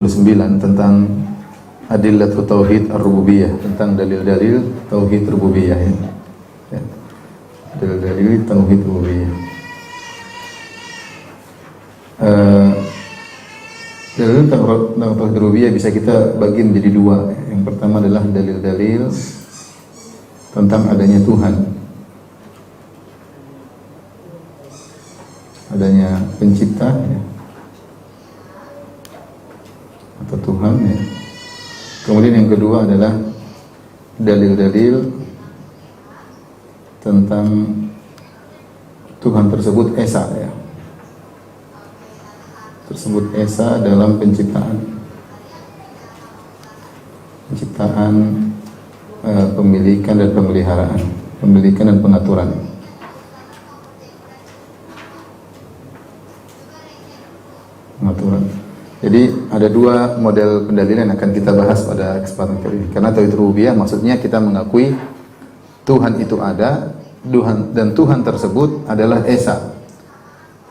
9 tentang Adillatu Tauhid Ar-Rububiyah, tentang dalil-dalil Tauhid Rububiyah ya. Dalil-dalil Tauhid Rububiyah. Dalil Tauhid Rububiyah bisa kita bagi menjadi dua. Yang pertama adalah dalil-dalil tentang adanya Tuhan, adanya pencipta ya, atau Tuhan ya. Kemudian yang kedua adalah dalil-dalil tentang Tuhan tersebut esa ya, tersebut esa dalam penciptaan, pemilikan dan pemeliharaan, pemilikan dan pengaturan. Jadi ada dua model pendalilan yang akan kita bahas pada kesempatan kali ini. Karena Tauhid Rububiyah maksudnya kita mengakui Tuhan itu ada, dan Tuhan tersebut adalah esa.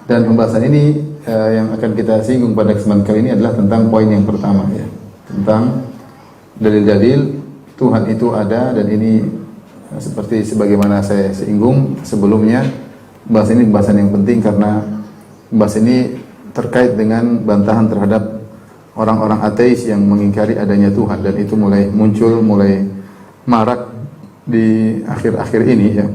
Dan pembahasan ini yang akan kita singgung pada kesempatan kali ini adalah tentang poin yang pertama ya, tentang dalil-dalil Tuhan itu ada. Dan ini seperti sebagaimana saya singgung sebelumnya, bahas ini bahasan yang penting karena bahas ini terkait dengan bantahan terhadap orang-orang ateis yang mengingkari adanya Tuhan, dan itu mulai muncul, mulai marak di akhir-akhir ini ya.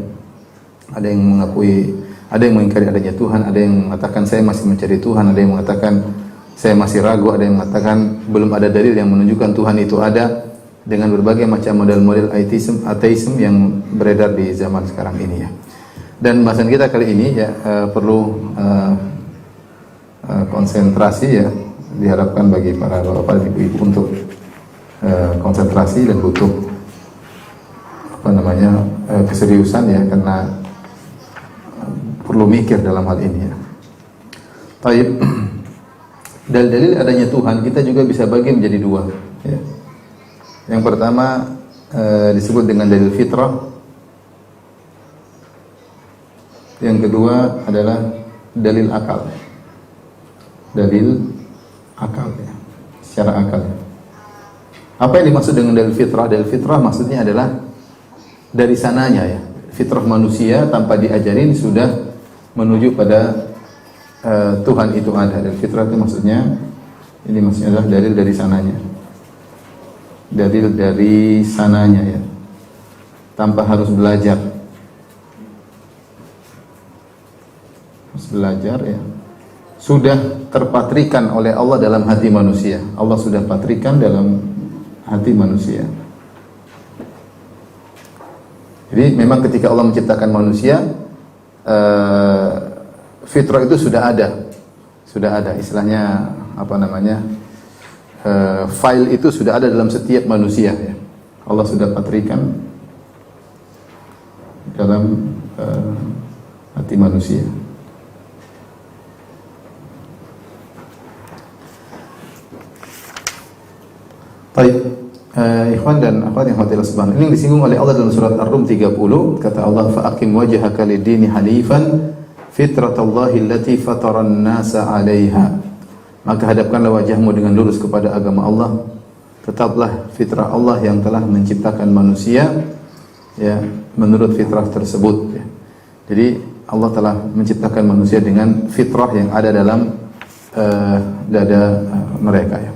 Ada yang mengakui, ada yang mengingkari adanya Tuhan, ada yang mengatakan saya masih mencari Tuhan, ada yang mengatakan saya masih ragu, ada yang mengatakan belum ada dalil yang menunjukkan Tuhan itu ada, dengan berbagai macam model-model ateisme yang beredar di zaman sekarang ini ya. Dan bahasan kita kali ini ya perlu konsentrasi ya, diharapkan bagi para bapak dan ibu untuk konsentrasi dan butuh keseriusan ya, karena perlu mikir dalam hal ini ya. Baik, dalil adanya Tuhan kita juga bisa bagi menjadi dua ya. Yang pertama disebut dengan dalil fitrah, yang kedua adalah dalil akal. Dalil akal ya, secara akal. Apa yang dimaksud dengan dalil fitrah? Dalil fitrah maksudnya adalah dari sananya ya. Fitrah manusia tanpa diajarin sudah menuju pada Tuhan itu ada. Dalil fitrah itu maksudnya, ini maksudnya adalah dalil dari sananya. Dalil dari sananya ya, tanpa harus belajar. Harus belajar ya. Sudah terpatrikan oleh Allah dalam hati manusia. Allah sudah patrikan dalam hati manusia. Jadi memang ketika Allah menciptakan manusia, fitrah itu sudah ada istilahnya file itu sudah ada dalam setiap manusia ya. Allah sudah patrikan dalam hati manusia. Baik, ikhwan dan akhwat yang hadirin subhanahu. Ini disinggung oleh Allah dalam surat Ar-Rum 30, kata Allah, "Fa'aqim wajhaka lid-dini hanifan fitratallahi allati fataran nasa 'alaiha." Maka hadapkanlah wajahmu dengan lurus kepada agama Allah. Tetaplah fitrah Allah yang telah menciptakan manusia ya, menurut fitrah tersebut ya. Jadi Allah telah menciptakan manusia dengan fitrah yang ada dalam dada mereka ya.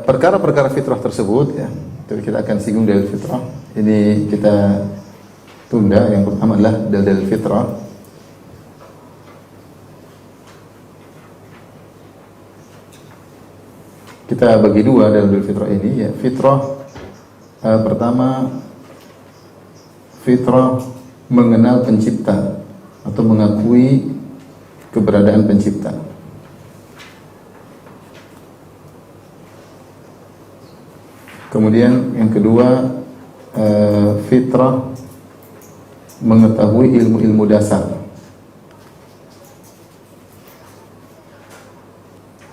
Perkara-perkara fitrah tersebut ya, kita akan singgung dalil fitrah. Ini kita tunda. Yang pertama adalah dalil fitrah. Kita bagi dua dalil fitrah ini ya. Fitrah pertama, fitrah mengenal pencipta atau mengakui keberadaan pencipta. Kemudian yang kedua, fitrah mengetahui ilmu-ilmu dasar.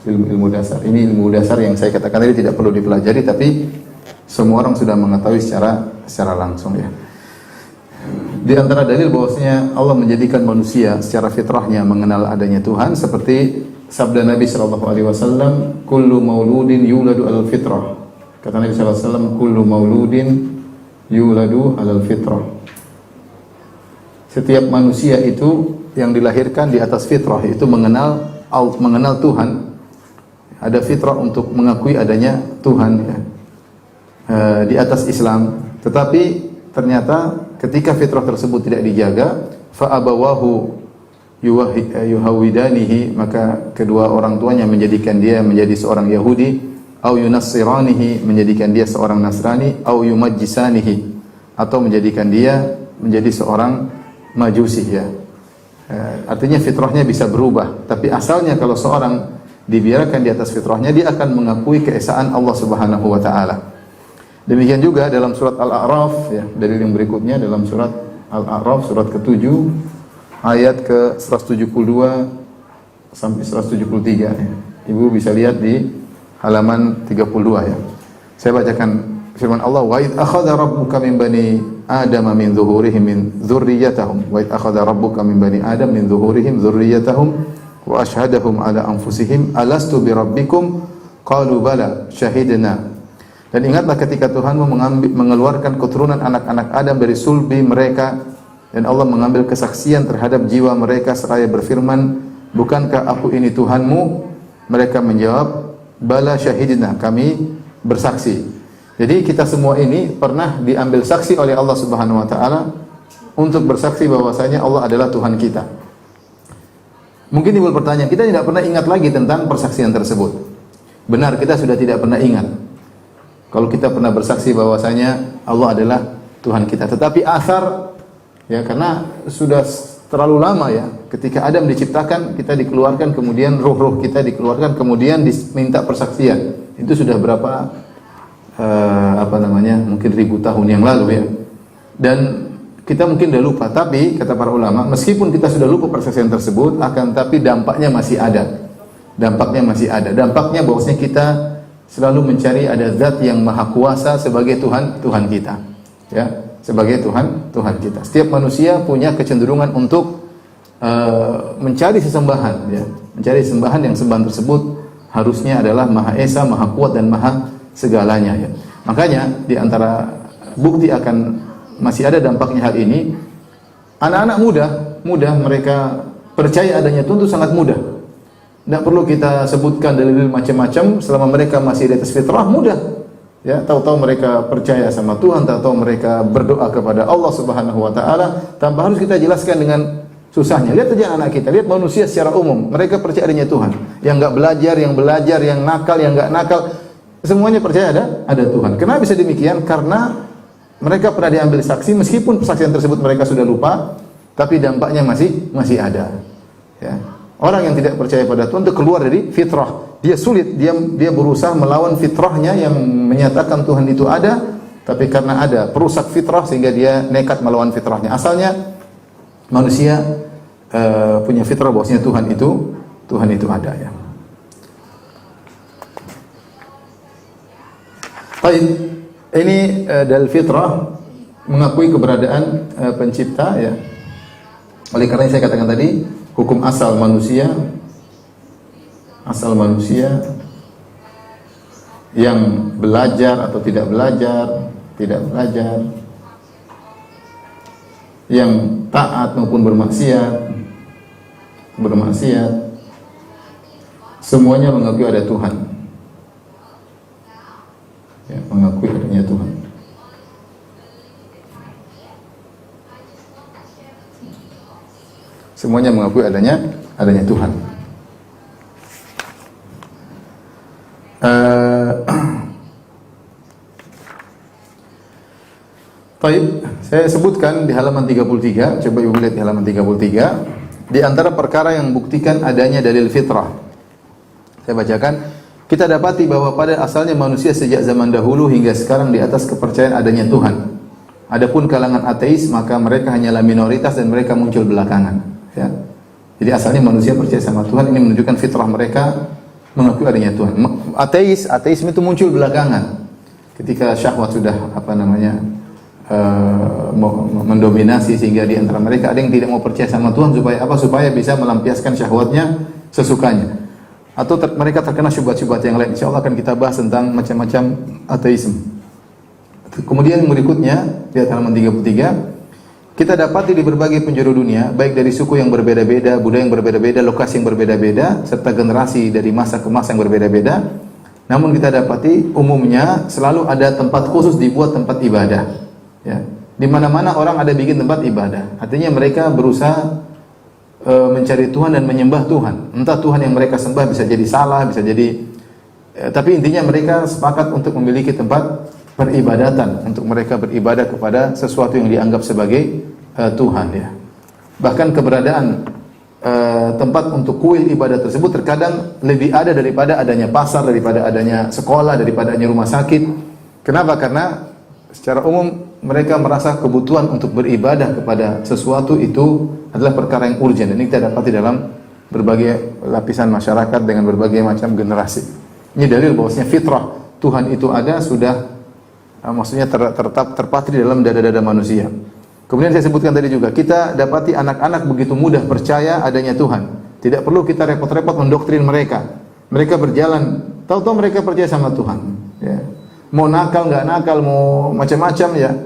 Ilmu-ilmu dasar. Ini ilmu dasar yang saya katakan tadi tidak perlu dipelajari, tapi semua orang sudah mengetahui secara langsung ya. Di antara dalil bahwasanya Allah menjadikan manusia secara fitrahnya mengenal adanya Tuhan seperti sabda Nabi sallallahu alaihi wasallam, "Kullu mauludin yuladu 'alal fitrah." Kata Nabi sallallahu alaihi wasallam, "Kullu mauludin yuladu 'alal fitrah." Setiap manusia itu yang dilahirkan di atas fitrah, itu mengenal Tuhan. Ada fitrah untuk mengakui adanya Tuhan ya. Di atas Islam. Tetapi ternyata ketika fitrah tersebut tidak dijaga, fa abawahu yuhawidanihi, maka kedua orang tuanya menjadikan dia menjadi seorang Yahudi, au yunassiranihi, menjadikan dia seorang Nasrani, au yumajjisanihi, atau menjadikan dia menjadi seorang Majusi ya. Artinya fitrahnya bisa berubah, tapi asalnya kalau seorang dibiarkan di atas fitrahnya, dia akan mengakui keesaan Allah Subhanahu wa taala. Demikian juga dalam surat Al-A'raf ya, dari yang berikutnya dalam surat Al-A'raf surat ke-7 ayat ke-172 sampai 173 ya. Ibu bisa lihat di halaman 32 ya. Saya bacakan firman Allah, "Wa id akhadha rabbuka min bani Adama min zuhurihim min dzurriyyatahum wa id akhadha rabbuka min bani Adam min zuhurihim dzurriyyatahum wa ashhadahum ala anfusihim alastu bi rabbikum qalu bala syahidna." Dan ingatlah ketika Tuhanmu mengeluarkan keturunan anak-anak Adam dari sulbi mereka, dan Allah mengambil kesaksian terhadap jiwa mereka seraya berfirman, "Bukankah aku ini Tuhanmu?" Mereka menjawab, "Bala syahidna," kami bersaksi. Jadi kita semua ini pernah diambil saksi oleh Allah Subhanahu wa taala untuk bersaksi bahwasanya Allah adalah Tuhan kita. Mungkin timbul pertanyaan, kita tidak pernah ingat lagi tentang persaksian tersebut. Benar, kita sudah tidak pernah ingat. Kalau kita pernah bersaksi bahwasanya Allah adalah Tuhan kita, tetapi asar ya, karena sudah terlalu lama ya, ketika Adam diciptakan, kita dikeluarkan, kemudian ruh-ruh kita dikeluarkan, kemudian diminta persaksian. Itu sudah berapa mungkin 1000 tahun yang lalu ya. Dan kita mungkin sudah lupa, tapi kata para ulama, meskipun kita sudah lupa persaksian tersebut, akan tapi dampaknya masih ada. Dampaknya bahwasanya kita selalu mencari ada zat yang maha kuasa sebagai Tuhan kita ya, sebagai Tuhan kita. Setiap manusia punya kecenderungan untuk mencari sesembahan ya, mencari sembahan yang sembahan tersebut harusnya adalah maha esa, maha kuat, dan maha segalanya ya. Makanya di antara bukti akan masih ada dampaknya hal ini, anak-anak muda mereka percaya adanya Tuhan itu sangat mudah. Tidak perlu kita sebutkan dalil macam-macam, selama mereka masih di atas fitrah, mudah. Ya, tahu-tahu mereka percaya sama Tuhan, tahu-tahu mereka berdoa kepada Allah Subhanahu wa taala tanpa harus kita jelaskan dengan susahnya. Lihat saja anak kita, lihat manusia secara umum, mereka percaya adanya Tuhan. Yang enggak belajar, yang belajar, yang nakal, yang enggak nakal, semuanya percaya ada Tuhan. Kenapa bisa demikian? Karena mereka pernah diambil saksi, meskipun persaksian tersebut mereka sudah lupa, tapi dampaknya masih ada. Ya. Orang yang tidak percaya pada Tuhan itu keluar dari fitrah. Dia sulit, dia berusaha melawan fitrahnya yang menyatakan Tuhan itu ada, tapi karena ada perusak fitrah sehingga dia nekat melawan fitrahnya. Asalnya manusia punya fitrah bahwasanya Tuhan itu ada ya. Baik, ini dalil fitrah mengakui keberadaan pencipta ya. Oleh karena saya katakan tadi, hukum asal manusia yang belajar atau tidak belajar, yang taat maupun bermaksiat, semuanya mengakui ada Tuhan. Ya, mengakui adanya Tuhan. Semuanya mengakui adanya Tuhan. Baik, saya sebutkan di halaman 33, coba Ibu lihat di halaman 33, di antara perkara yang membuktikan adanya dalil fitrah. Saya bacakan, kita dapati bahwa pada asalnya manusia sejak zaman dahulu hingga sekarang di atas kepercayaan adanya Tuhan. Adapun kalangan ateis, maka mereka hanyalah minoritas dan mereka muncul belakangan. Ya. Jadi asalnya manusia percaya sama Tuhan, ini menunjukkan fitrah mereka mengakui adanya Tuhan. Ateisme itu muncul belakangan. Ketika syahwat sudah mendominasi sehingga di antara mereka ada yang tidak mau percaya sama Tuhan supaya apa? Supaya bisa melampiaskan syahwatnya sesukanya. Atau mereka terkena syubhat-syubhat yang lain. Insyaallah akan kita bahas tentang macam-macam ateisme. Kemudian berikutnya di halaman 33 kita dapati di berbagai penjuru dunia, baik dari suku yang berbeda-beda, budaya yang berbeda-beda, lokasi yang berbeda-beda, serta generasi dari masa ke masa yang berbeda-beda. Namun kita dapati umumnya selalu ada tempat khusus dibuat tempat ibadah. Ya. Di mana-mana orang ada bikin tempat ibadah. Artinya mereka berusaha mencari Tuhan dan menyembah Tuhan. Entah Tuhan yang mereka sembah bisa jadi salah, bisa jadi tapi intinya mereka sepakat untuk memiliki tempat peribadatan, untuk mereka beribadah kepada sesuatu yang dianggap sebagai Tuhan ya. Bahkan keberadaan tempat untuk kuil ibadah tersebut terkadang lebih ada daripada adanya pasar, daripada adanya sekolah, daripada adanya rumah sakit. Kenapa? Karena secara umum mereka merasa kebutuhan untuk beribadah kepada sesuatu itu adalah perkara yang urgent. Dan ini kita dapati dalam berbagai lapisan masyarakat dengan berbagai macam generasi. Ini dalil bahwasanya fitrah Tuhan itu ada sudah maksudnya terpatri dalam dada-dada manusia. Kemudian saya sebutkan tadi juga, kita dapati anak-anak begitu mudah percaya adanya Tuhan. Tidak perlu kita repot-repot mendoktrin mereka. Mereka berjalan, tahu-tahu mereka percaya sama Tuhan. Ya. Mau nakal nggak nakal, mau macam-macam ya,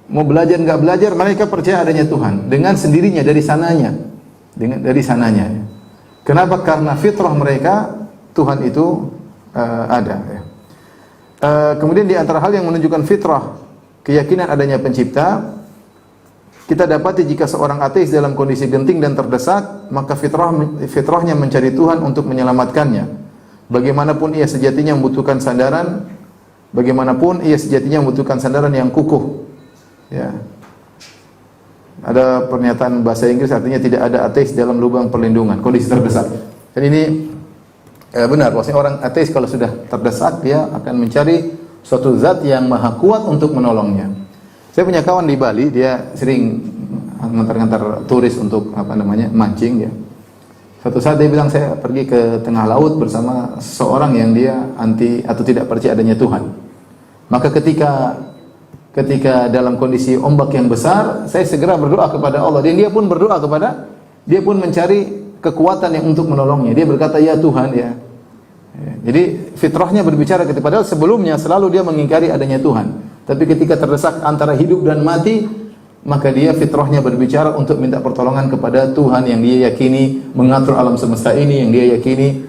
mau belajar nggak belajar, mereka percaya adanya Tuhan dengan sendirinya dari sananya, dari sananya. Kenapa? Karena fitrah mereka Tuhan itu ada. Ya. Kemudian di antara hal yang menunjukkan fitrah, keyakinan adanya pencipta, kita dapati jika seorang ateis dalam kondisi genting dan terdesak, maka fitrahnya mencari Tuhan untuk menyelamatkannya. Bagaimanapun ia sejatinya membutuhkan sandaran, bagaimanapun ia sejatinya membutuhkan sandaran yang kukuh. Ya. Ada pernyataan bahasa Inggris artinya tidak ada ateis dalam lubang perlindungan, kondisi terdesak. Dan ini benar, bahwasanya orang ateis kalau sudah terdesak dia akan mencari suatu zat yang maha kuat untuk menolongnya. Saya punya kawan di Bali, dia sering ngantar-ngantar turis untuk mancing ya. Suatu saat dia bilang, saya pergi ke tengah laut bersama seseorang yang dia anti atau tidak percaya adanya Tuhan. Maka ketika dalam kondisi ombak yang besar, saya segera berdoa kepada Allah dan dia pun berdoa dia pun mencari kekuatan yang untuk menolongnya. Dia berkata, ya Tuhan ya. Jadi fitrahnya berbicara padahal sebelumnya selalu dia mengingkari adanya Tuhan. Tapi ketika terdesak antara hidup dan mati, maka dia fitrahnya berbicara untuk minta pertolongan kepada Tuhan yang dia yakini mengatur alam semesta ini, yang dia yakini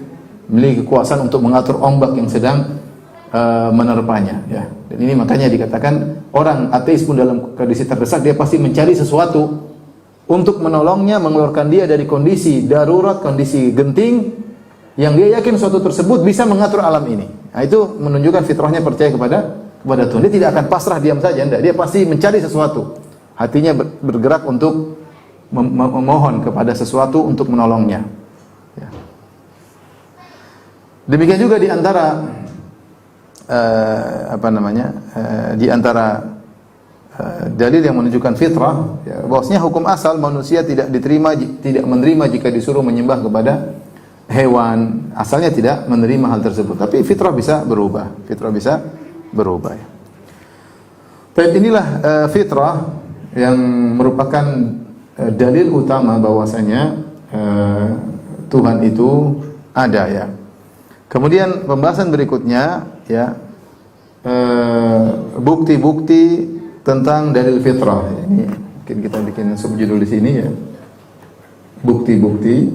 memiliki kekuasaan untuk mengatur ombak yang sedang menerpanya. Ya. Dan ini makanya dikatakan orang ateis pun dalam kondisi terdesak dia pasti mencari sesuatu untuk menolongnya, mengeluarkan dia dari kondisi darurat, kondisi genting, yang dia yakin suatu tersebut bisa mengatur alam ini. Nah, itu menunjukkan fitrahnya percaya kepada Tuhan. Dia tidak akan pasrah diam saja, enggak. Dia pasti mencari sesuatu. Hatinya bergerak untuk memohon kepada sesuatu untuk menolongnya. Ya. Demikian juga di antara di antara dalil yang menunjukkan fitrah, ya, bahwasanya hukum asal manusia tidak menerima jika disuruh menyembah kepada hewan. Asalnya tidak menerima hal tersebut, tapi fitrah bisa berubah. Ya. Baik, inilah fitrah yang merupakan dalil utama bahwasanya Tuhan itu ada ya. Kemudian pembahasan berikutnya ya, bukti-bukti tentang dalil fitrah. Ini mungkin kita bikin subjudul di sini ya. Bukti-bukti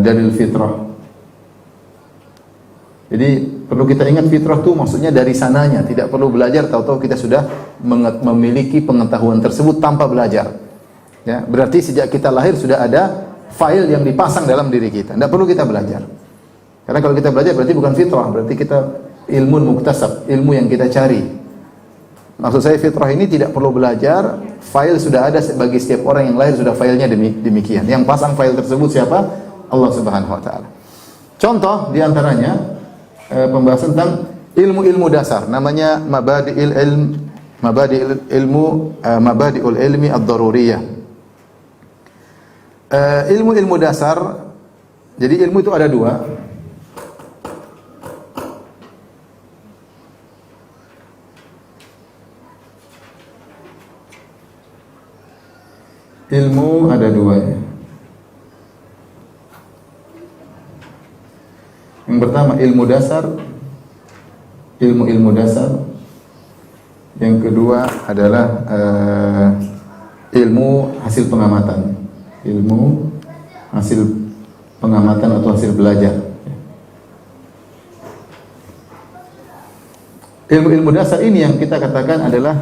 dalil fitrah. Jadi perlu kita ingat fitrah itu maksudnya dari sananya, tidak perlu belajar, tahu-tahu kita sudah memiliki pengetahuan tersebut tanpa belajar. Ya, berarti sejak kita lahir sudah ada file yang dipasang dalam diri kita. Tidak perlu kita belajar. Karena kalau kita belajar berarti bukan fitrah, berarti kita ilmu muktasab, ilmu yang kita cari. Maksud saya fitrah ini tidak perlu belajar, file sudah ada bagi setiap orang yang lahir, sudah filenya demikian. Yang pasang file tersebut siapa? Allah Subhanahu wa taala. Contoh di antaranya pembahasan tentang ilmu-ilmu dasar, namanya mabadi'ul ilmi ad-daruriyah. Ilmu-ilmu dasar, jadi ilmu itu ada dua. ilmu ada dua ya. Yang pertama ilmu dasar, ilmu dasar. Yang kedua adalah ilmu hasil pengamatan, ilmu hasil pengamatan atau hasil belajar. Ilmu dasar ini yang kita katakan adalah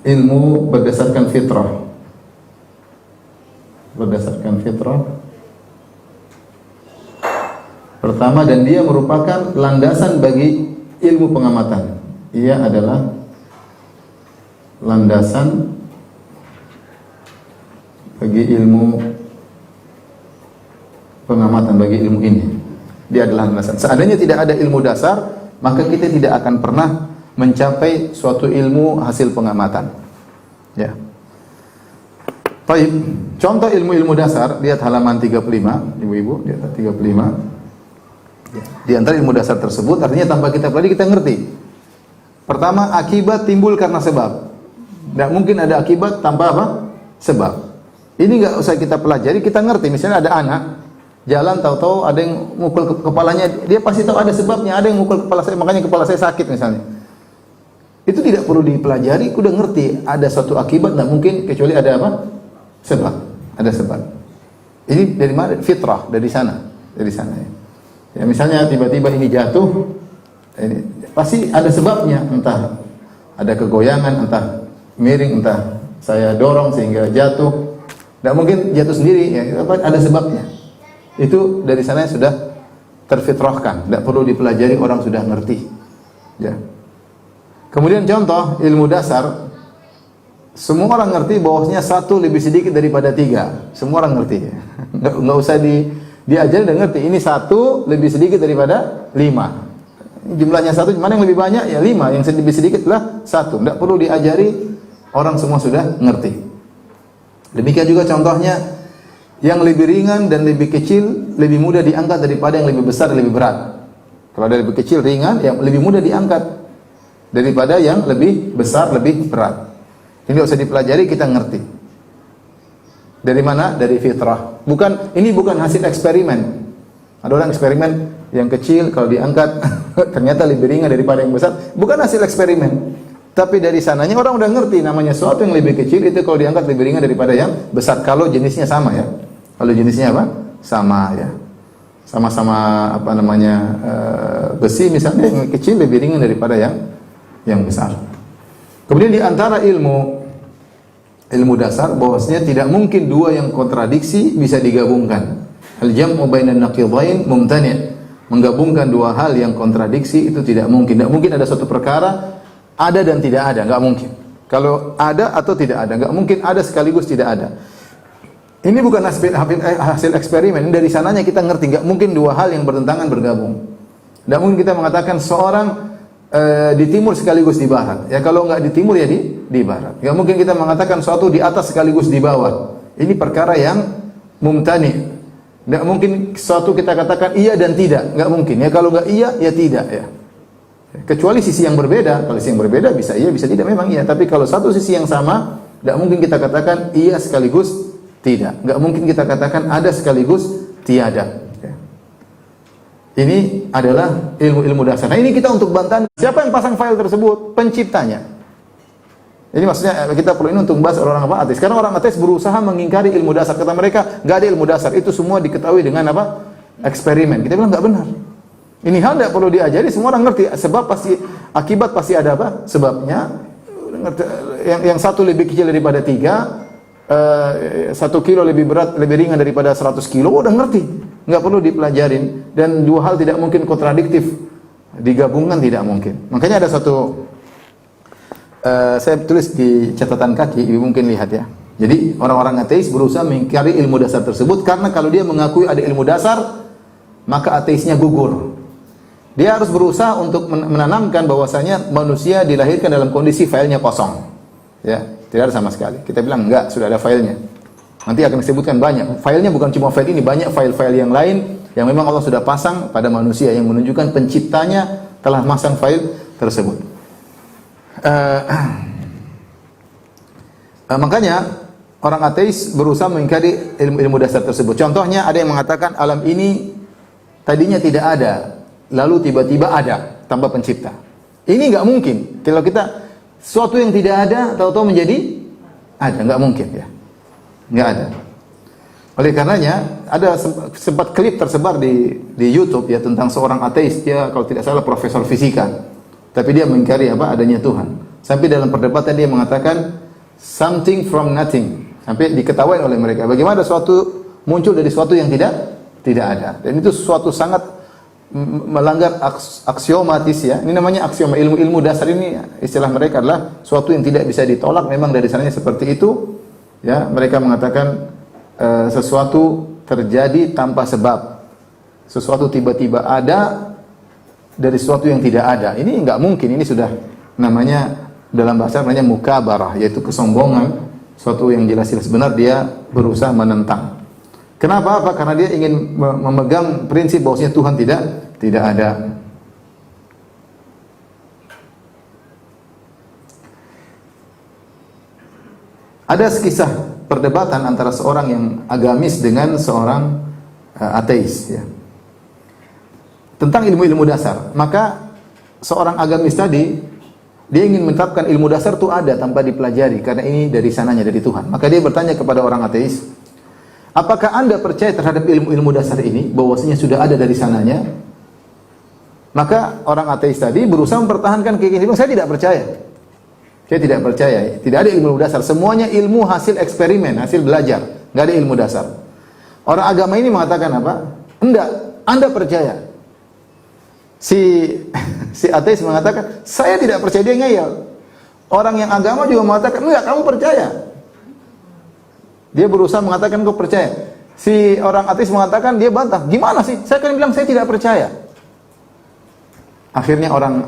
ilmu berdasarkan fitrah. Berdasarkan fitrah. Pertama, dan dia merupakan landasan bagi ilmu pengamatan. Ia adalah landasan bagi ilmu pengamatan, bagi ilmu ini. Dia adalah landasan. Seandainya tidak ada ilmu dasar, maka kita tidak akan pernah mencapai suatu ilmu hasil pengamatan. Ya. Baik, contoh ilmu-ilmu dasar, lihat halaman 35, ibu-ibu, lihat 35. Di antara ilmu dasar tersebut, artinya tanpa kita pelajari kita ngerti. Pertama, akibat timbul karena sebab. Tidak mungkin ada akibat tanpa apa? Sebab. Ini nggak usah kita pelajari, kita ngerti. Misalnya ada anak jalan, tahu-tahu ada yang mukul kepalanya, dia pasti tahu ada sebabnya. Ada yang mukul kepala saya, makanya kepala saya sakit misalnya. Itu tidak perlu dipelajari, udah ngerti ada suatu akibat, nggak mungkin kecuali ada apa? Sebab, ada sebab. Ini dari mana? Fitrah, dari sana ya. Ya misalnya tiba-tiba ini jatuh, ini pasti ada sebabnya, entah ada kegoyangan, entah miring, entah saya dorong sehingga jatuh. Nggak mungkin jatuh sendiri, ya, ada sebabnya. Itu dari sana sudah terfitrahkan, nggak perlu dipelajari, orang sudah ngerti. Ya. Kemudian contoh ilmu dasar, semua orang ngerti bahwasanya 1 lebih sedikit daripada 3. Semua orang ngerti. Nggak usah diajari, udah ngerti. Ini 1 lebih sedikit daripada 5. Jumlahnya 1, mana yang lebih banyak? Ya 5. Yang lebih sedikit adalah 1. Nggak perlu diajari, orang semua sudah ngerti. Demikian juga contohnya, yang lebih ringan dan lebih kecil lebih mudah diangkat daripada yang lebih besar dan lebih berat. Kalau ada lebih kecil ringan, yang lebih mudah diangkat daripada yang lebih besar, lebih berat. Ini tidak usah dipelajari, kita ngerti. Dari mana? Dari fitrah. Ini bukan hasil eksperimen. Ada orang eksperimen yang kecil kalau diangkat ternyata lebih ringan daripada yang besar. Bukan hasil eksperimen. Tapi dari sananya orang udah ngerti, namanya sesuatu yang lebih kecil itu kalau diangkat lebih ringan daripada yang besar. Kalau jenisnya sama ya. Kalau jenisnya apa? Sama ya. Sama-sama apa namanya besi misalnya, yang kecil lebih ringan daripada yang besar. Kemudian di antara ilmu dasar bahwasanya tidak mungkin dua yang kontradiksi bisa digabungkan. Al-jam'u bainan naqidain mumtani'. Menggabungkan dua hal yang kontradiksi itu tidak mungkin. Tidak mungkin ada suatu perkara ada dan tidak ada, enggak mungkin. Kalau ada atau tidak ada, enggak mungkin ada sekaligus tidak ada. Ini bukan hasil eksperimen. Ini dari sananya kita ngerti, enggak mungkin dua hal yang bertentangan bergabung. Tidak mungkin kita mengatakan seorang di timur sekaligus di barat. Ya kalau enggak di timur ya di barat. Enggak mungkin kita mengatakan suatu di atas sekaligus di bawah. Ini perkara yang mumtani. Enggak mungkin suatu kita katakan iya dan tidak. Enggak mungkin. Ya kalau enggak iya ya tidak ya. Kecuali sisi yang berbeda. Kalau sisi yang berbeda bisa iya bisa tidak, memang iya. Tapi kalau satu sisi yang sama, enggak mungkin kita katakan iya sekaligus tidak. Enggak mungkin kita katakan ada sekaligus tiada. Ini adalah ilmu-ilmu dasar. Nah ini kita untuk bantahan. Siapa yang pasang file tersebut? Penciptanya. Ini maksudnya kita perlu ini untuk membahas orang apa? Ateis. Karena orang ateis berusaha mengingkari ilmu dasar. Kata mereka, nggak ada ilmu dasar. Itu semua diketahui dengan apa? Eksperimen. Kita bilang nggak benar. Ini hal tidak perlu diajari. Semua orang ngerti. Sebab pasti, akibat pasti ada apa? Sebabnya. Yang 1 lebih kecil daripada 3, 1 kilo lebih berat, lebih ringan daripada 100 kilo. Udah ngerti. Nggak perlu dipelajarin, dan dua hal tidak mungkin kontradiktif digabungkan, tidak mungkin. Makanya ada satu saya tulis di catatan kaki, ibu mungkin lihat ya. Jadi orang-orang ateis berusaha mengingkari ilmu dasar tersebut karena kalau dia mengakui ada ilmu dasar maka ateisnya gugur. Dia harus berusaha untuk menanamkan bahwasanya manusia dilahirkan dalam kondisi filenya kosong, ya tidak ada sama sekali. Kita bilang enggak, sudah ada filenya. Nanti akan disebutkan banyak. Filenya bukan cuma file ini, banyak file-file yang lain yang memang Allah sudah pasang pada manusia yang menunjukkan penciptanya telah masang file tersebut. Makanya orang ateis berusaha mengingkari ilmu dasar tersebut. Contohnya ada yang mengatakan alam ini tadinya tidak ada, lalu tiba-tiba ada tanpa pencipta. Ini nggak mungkin. Kalau kita sesuatu yang tidak ada tahu-tahu menjadi ada, nggak mungkin ya, nggak ada. Oleh karenanya ada sempat klip tersebar di YouTube ya tentang seorang ateis, dia kalau tidak salah profesor fisika, tapi dia mengingkari adanya Tuhan. Sampai dalam perdebatan dia mengatakan something from nothing. Sampai diketahui oleh mereka bagaimana sesuatu muncul dari sesuatu yang tidak ada. Dan itu sesuatu sangat melanggar aksiomatis ya. Ini namanya aksioma, ilmu dasar ini istilah mereka adalah sesuatu yang tidak bisa ditolak, memang dari sananya seperti itu. Ya, mereka mengatakan sesuatu terjadi tanpa sebab. Sesuatu tiba-tiba ada dari sesuatu yang tidak ada. Ini enggak mungkin, ini sudah namanya dalam bahasa namanya mukabarah, yaitu kesombongan. Suatu yang jelas-jelas benar dia berusaha menentang. Kenapa? Karena dia ingin memegang prinsip bahwasanya Tuhan tidak ada. Ada kisah perdebatan antara seorang yang agamis dengan seorang ateis ya. Tentang ilmu-ilmu dasar. Maka seorang agamis tadi dia ingin menetapkan ilmu dasar itu ada tanpa dipelajari karena ini dari sananya, dari Tuhan. Maka dia bertanya kepada orang ateis, apakah Anda percaya terhadap ilmu-ilmu dasar ini bahwasanya sudah ada dari sananya? Maka orang ateis tadi berusaha mempertahankan keyakinan, saya tidak percaya. Saya tidak percaya, tidak ada ilmu dasar. Semuanya ilmu hasil eksperimen, hasil belajar, nggak ada ilmu dasar. Orang agama ini mengatakan apa? Enggak, Anda percaya. Si ateis mengatakan, saya tidak percaya, dia ngeyel. Orang yang agama juga mengatakan, enggak, kamu percaya. Dia berusaha mengatakan, kau percaya. Si orang ateis mengatakan, dia bantah, gimana sih? Saya kan bilang, saya tidak percaya. Akhirnya orang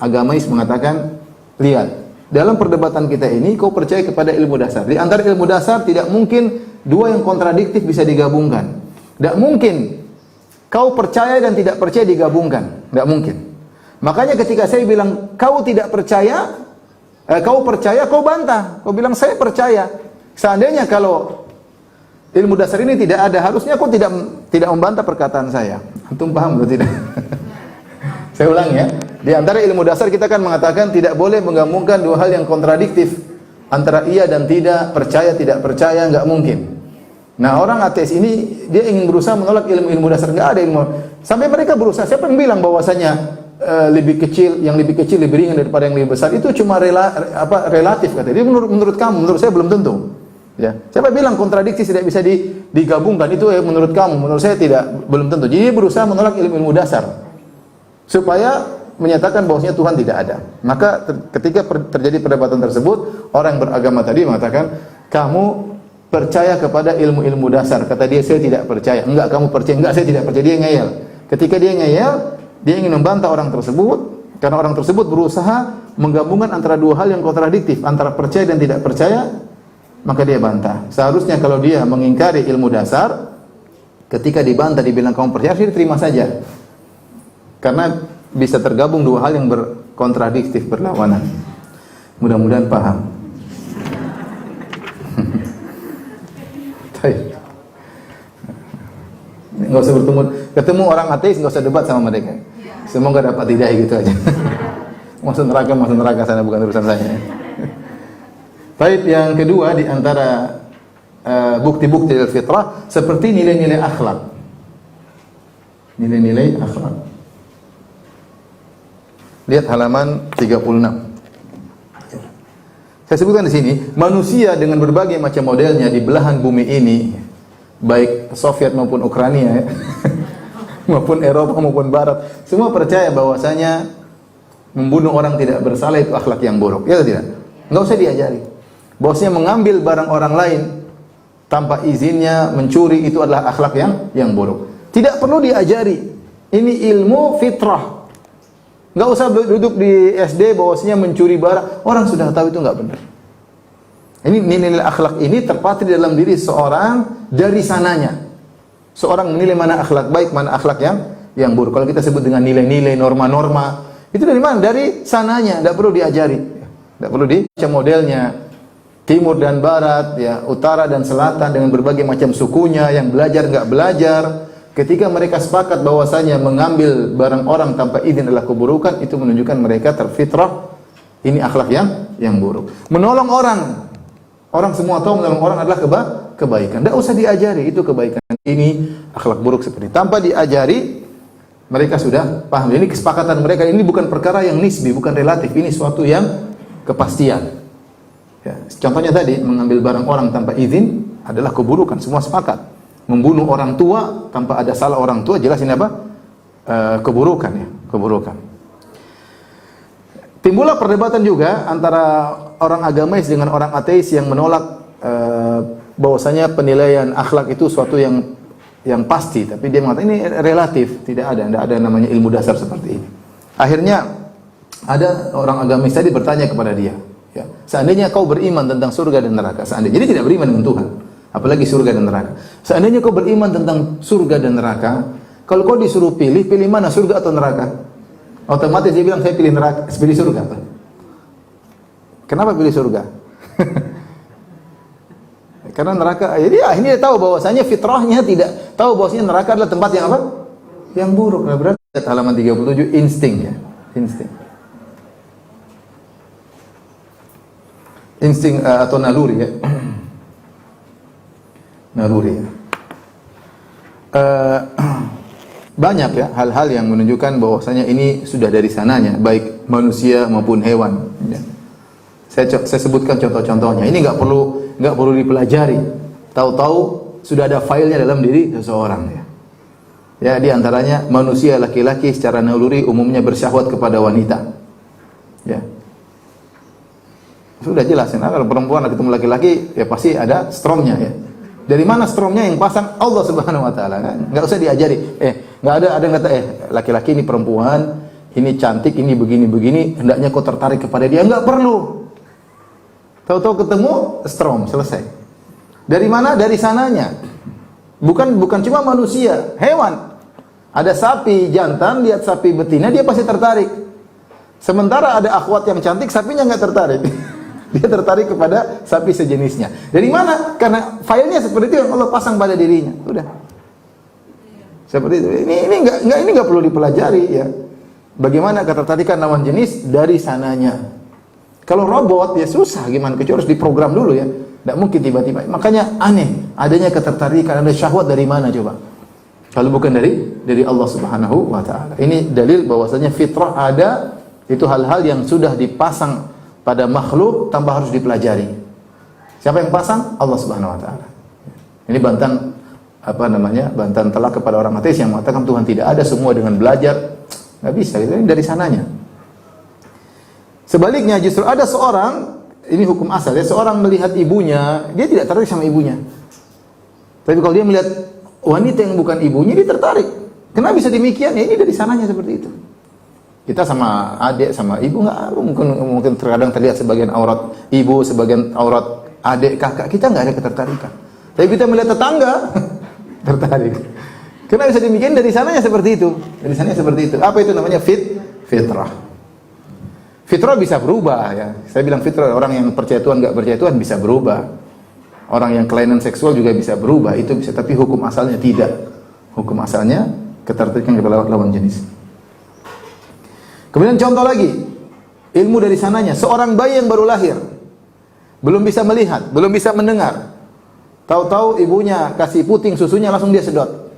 agamais mengatakan, lihat, dalam perdebatan kita ini, kau percaya kepada ilmu dasar. Di antara ilmu dasar, tidak mungkin dua yang kontradiktif bisa digabungkan. Tidak mungkin kau percaya dan tidak percaya digabungkan. Tidak mungkin. Makanya ketika saya bilang, kau tidak percaya, kau percaya, kau bantah. Kau bilang, saya percaya. Seandainya kalau ilmu dasar ini tidak ada, harusnya kau tidak membantah perkataan saya. Antum paham atau tidak? Saya ulang ya. Di antara ilmu dasar kita kan mengatakan tidak boleh menggabungkan dua hal yang kontradiktif. Antara iya dan tidak, percaya, tidak percaya, enggak mungkin. Nah, orang ateis ini dia ingin berusaha menolak ilmu-ilmu dasar, enggak ada ilmu. Sampai mereka berusaha, siapa yang bilang bahwasanya lebih kecil lebih ringan daripada yang lebih besar, itu cuma relatif kata dia. Menurut kamu, menurut saya belum tentu. Ya. Siapa bilang kontradiksi tidak bisa digabungkan, itu menurut kamu, menurut saya belum tentu. Jadi dia berusaha menolak ilmu-ilmu dasar supaya menyatakan bahwasanya Tuhan tidak ada. Maka ketika terjadi perdebatan tersebut, orang yang beragama tadi mengatakan, kamu percaya kepada ilmu-ilmu dasar. Kata dia, saya tidak percaya. Enggak, kamu percaya. Enggak, saya tidak percaya. Dia ngeyel. Ketika dia ngeyel, dia ingin membantah orang tersebut, karena orang tersebut berusaha menggabungkan antara dua hal yang kontradiktif, antara percaya dan tidak percaya, maka dia bantah. Seharusnya kalau dia mengingkari ilmu dasar, ketika dibantah, dibilang kamu percaya, dia terima saja. Karena bisa tergabung dua hal yang berkontradiktif, berlawanan. Mudah-mudahan paham. Nggak usah ketemu orang ateis, nggak usah debat sama mereka. Semoga dapat hidayah gitu aja. masuk neraka sana, bukan urusan saya. Baik, yang kedua di antara bukti-bukti dari fitrah seperti nilai-nilai akhlak. Nilai-nilai akhlak. Lihat halaman 36. Saya sebutkan di sini, manusia dengan berbagai macam modelnya di belahan bumi ini, baik Soviet maupun Ukraina, maupun Eropa maupun Barat, semua percaya bahwasanya membunuh orang tidak bersalah itu akhlak yang buruk. Ya atau tidak? Enggak usah diajari. Bahwasanya mengambil barang orang lain tanpa izinnya, mencuri, itu adalah akhlak yang buruk. Tidak perlu diajari. Ini ilmu fitrah. Enggak usah duduk di SD bahwasanya mencuri barang, orang sudah tahu itu enggak benar. Ini nilai akhlak ini terpatri dalam diri seorang dari sananya. Seorang menilai mana akhlak baik, mana akhlak yang buruk. Kalau kita sebut dengan nilai-nilai, norma-norma, itu dari mana? Dari sananya, enggak perlu diajari. Enggak perlu dibaca modelnya. timur dan barat, ya, utara dan selatan dengan berbagai macam sukunya, yang belajar nggak belajar, ketika mereka sepakat bahwasanya mengambil barang orang tanpa izin adalah keburukan, itu menunjukkan mereka terfitrah ini akhlak yang buruk. Menolong orang semua tahu menolong orang adalah kebaikan. Tidak usah diajari, itu kebaikan. Ini akhlak buruk seperti tanpa diajari, mereka sudah paham. Ini kesepakatan mereka, ini bukan perkara yang nisbi, bukan relatif, ini suatu yang kepastian. Ya, contohnya tadi, mengambil barang orang tanpa izin adalah keburukan, semua sepakat. Membunuh orang tua tanpa ada salah orang tua, jelas ini apa? Keburukan, ya, keburukan. Timbullah perdebatan juga antara orang agamais dengan orang ateis yang menolak bahwasanya penilaian akhlak itu suatu yang pasti, tapi dia mengatakan ini relatif, tidak ada namanya ilmu dasar seperti ini. Akhirnya ada orang agamais tadi bertanya kepada dia, ya, seandainya kau beriman tentang surga dan neraka, seandainya, jadi tidak beriman dengan Tuhan, apalagi surga dan neraka. Seandainya kau beriman tentang surga dan neraka, kalau kau disuruh pilih mana, surga atau neraka? Otomatis dia bilang, saya pilih neraka, pilih surga. Kenapa pilih surga? Karena neraka, jadi ini dia tahu bahwasanya fitrahnya tidak tahu bahwasanya neraka adalah tempat yang apa? Yang buruk. Nah, berarti halaman 37 insting, ya, insting atau naluri, ya. Naluri, ya. Banyak, ya, hal-hal yang menunjukkan bahwasanya ini sudah dari sananya, baik manusia maupun hewan, ya. Saya sebutkan contoh-contohnya. Ini nggak perlu dipelajari. Tahu-tahu sudah ada filenya dalam diri seseorang, ya. Ya, di antaranya manusia laki-laki secara naluri umumnya bersyahwat kepada wanita. Ya. Sudah jelas, ya. Kalau perempuan ketemu laki-laki, ya pasti ada stromnya, ya. Dari mana stromnya yang pasang? Allah Subhanahu wa taala, kan? Enggak usah diajari. Enggak ada yang kata laki-laki ini perempuan, ini cantik, ini begini-begini, hendaknya kau tertarik kepada dia. Enggak perlu. Tahu-tahu ketemu, strom, selesai. Dari mana? Dari sananya. Bukan cuma manusia, hewan. Ada sapi jantan, lihat sapi betina, dia pasti tertarik. Sementara ada akhwat yang cantik, sapinya enggak tertarik. Dia tertarik kepada sapi sejenisnya. Dari mana? Karena filenya seperti itu yang Allah pasang pada dirinya. Udah. Seperti itu. Ini enggak perlu dipelajari, ya. Bagaimana ketertarikan lawan jenis dari sananya. Kalau robot ya susah gimana, kecuali harus diprogram dulu, ya. Tidak mungkin tiba-tiba. Makanya aneh, adanya ketertarikan, ada syahwat dari mana coba? Kalau bukan dari Allah Subhanahu wa taala. Ini dalil bahwasanya fitrah ada, itu hal-hal yang sudah dipasang pada makhluk tanpa harus dipelajari. Siapa yang pasang? Allah Subhanahu wa taala. Ini bantahan telak kepada orang ateis yang mengatakan Tuhan tidak ada, semua dengan belajar. Enggak bisa, ini dari sananya. Sebaliknya justru ada seorang, ini hukum asal, ya, seorang melihat ibunya, dia tidak tertarik sama ibunya. Tapi kalau dia melihat wanita yang bukan ibunya, dia tertarik. Kenapa bisa demikian? Ya, ini dari sananya seperti itu. Kita sama adik, sama ibu mungkin terkadang terlihat sebagian aurat ibu, sebagian aurat adik, kakak, kita nggak ada ketertarikan. Tapi kita melihat tetangga tertarik. Kenapa bisa demikian? Dari sananya seperti itu. Dari sananya seperti itu. Apa itu namanya? Fitrah. Fitrah bisa berubah, ya. Saya bilang fitrah, orang yang percaya Tuhan nggak percaya Tuhan bisa berubah. Orang yang kelainan seksual juga bisa berubah, itu bisa. Tapi hukum asalnya tidak. Hukum asalnya ketertarikan kepada lawan jenis. Kemudian contoh lagi, ilmu dari sananya. Seorang bayi yang baru lahir, belum bisa melihat, belum bisa mendengar. Tahu-tahu ibunya kasih puting susunya, langsung dia sedot.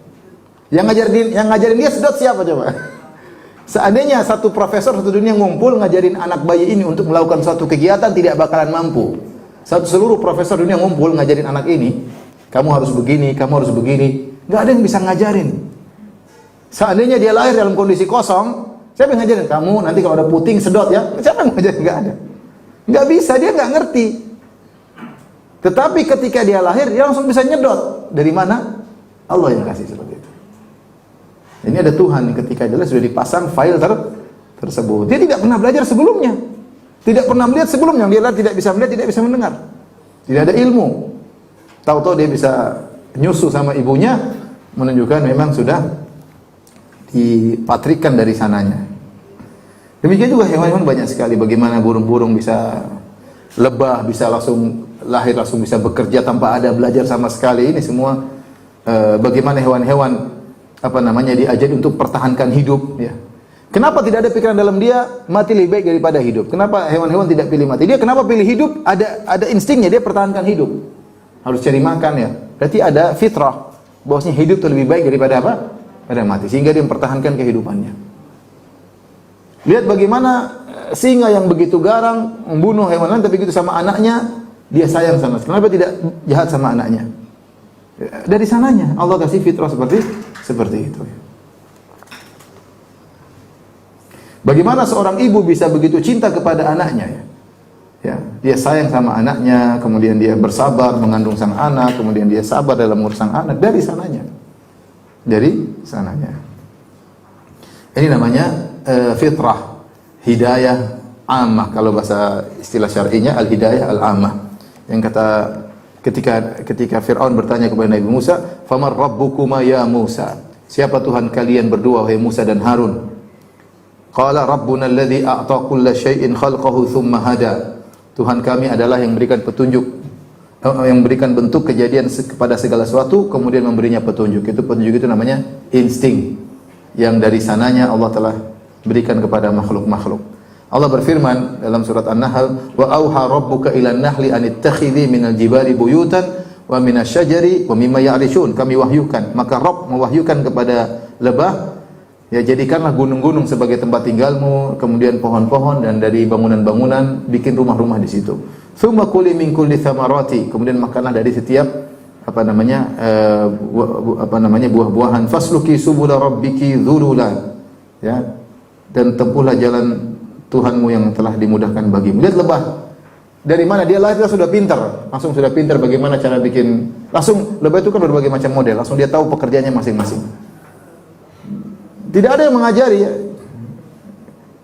Yang ngajarin dia sedot siapa coba? Seandainya satu profesor satu dunia ngumpul ngajarin anak bayi ini untuk melakukan suatu kegiatan, tidak bakalan mampu. Seluruh profesor dunia ngumpul ngajarin anak ini, kamu harus begini, kamu harus begini. Nggak ada yang bisa ngajarin. Seandainya dia lahir dalam kondisi kosong, siapa yang ngajarin? Kamu nanti kalau ada puting sedot, ya. Siapa yang ngajarin? Nggak ada. Nggak bisa, dia nggak ngerti. Tetapi ketika dia lahir, dia langsung bisa nyedot. Dari mana? Allah yang kasih seperti itu. Ini ada Tuhan yang ketika jelas sudah dipasang file tersebut. Dia tidak pernah belajar sebelumnya. Tidak pernah melihat sebelumnya. Dia tidak bisa melihat, tidak bisa mendengar. Tidak ada ilmu. Tahu-tahu dia bisa nyusu sama ibunya, menunjukkan memang sudah dipatrikan dari sananya. Demikian juga hewan-hewan banyak sekali. Bagaimana burung-burung bisa lebah bisa langsung lahir, langsung bisa bekerja tanpa ada belajar sama sekali. Ini semua bagaimana hewan-hewan diajari untuk pertahankan hidup, ya. Kenapa tidak ada pikiran dalam dia mati lebih baik daripada hidup? Kenapa hewan-hewan tidak pilih mati? Dia kenapa pilih hidup? Ada instingnya, dia pertahankan hidup. Harus cari makan, ya. Berarti ada fitrah bahwasanya hidup itu lebih baik daripada apa? Pada mati. Sehingga dia mempertahankan kehidupannya. Lihat bagaimana singa yang begitu garang membunuh hewan lain, tapi begitu sama anaknya dia sayang sama sekali. Kenapa tidak jahat sama anaknya? Dari sananya Allah kasih fitrah seperti itu. Bagaimana seorang ibu bisa begitu cinta kepada anaknya, ya? Ya, dia sayang sama anaknya, kemudian dia bersabar mengandung sang anak, kemudian dia sabar dalam mengurus sang anak, dari sananya. Ini namanya fitrah, hidayah ammah. Kalau bahasa istilah syar'inya al-hidayah al-ammah. Yang kata ketika Fir'aun bertanya kepada Nabi Musa, "Faman rabbukuma ya Musa?" Siapa Tuhan kalian berdua wahai Musa dan Harun? Qala rabbuna alladhi a'ta kulla syai'in khalqahu thumma hada. Tuhan kami adalah yang berikan petunjuk, yang berikan bentuk kejadian kepada segala sesuatu, kemudian memberinya petunjuk. Petunjuk itu namanya insting, yang dari sananya Allah telah berikan kepada makhluk-makhluk. Allah berfirman dalam surat An-Nahl, "Wa auha rabbuka ilan nahli an ittakhidhi minal jibali buyutan wa minasyajari wa mimma ya'rishun." Kami wahyukan, maka Rabb mewahyukan kepada lebah, ya, jadikanlah gunung-gunung sebagai tempat tinggalmu, kemudian pohon-pohon, dan dari bangunan-bangunan bikin rumah-rumah di situ. Tsumma kuli min kulli thamarati, kemudian makanlah dari setiap buah-buahan. Fasluki subula rabbiki dzululan, ya, dan tempuhlah jalan Tuhanmu yang telah dimudahkan bagimu. Lihat lebah, dari mana dia lahir sudah pintar, langsung sudah pintar bagaimana cara bikin. Langsung lebah itu kan berbagai macam model, langsung dia tahu pekerjaannya masing-masing. Tidak ada yang mengajari, ya.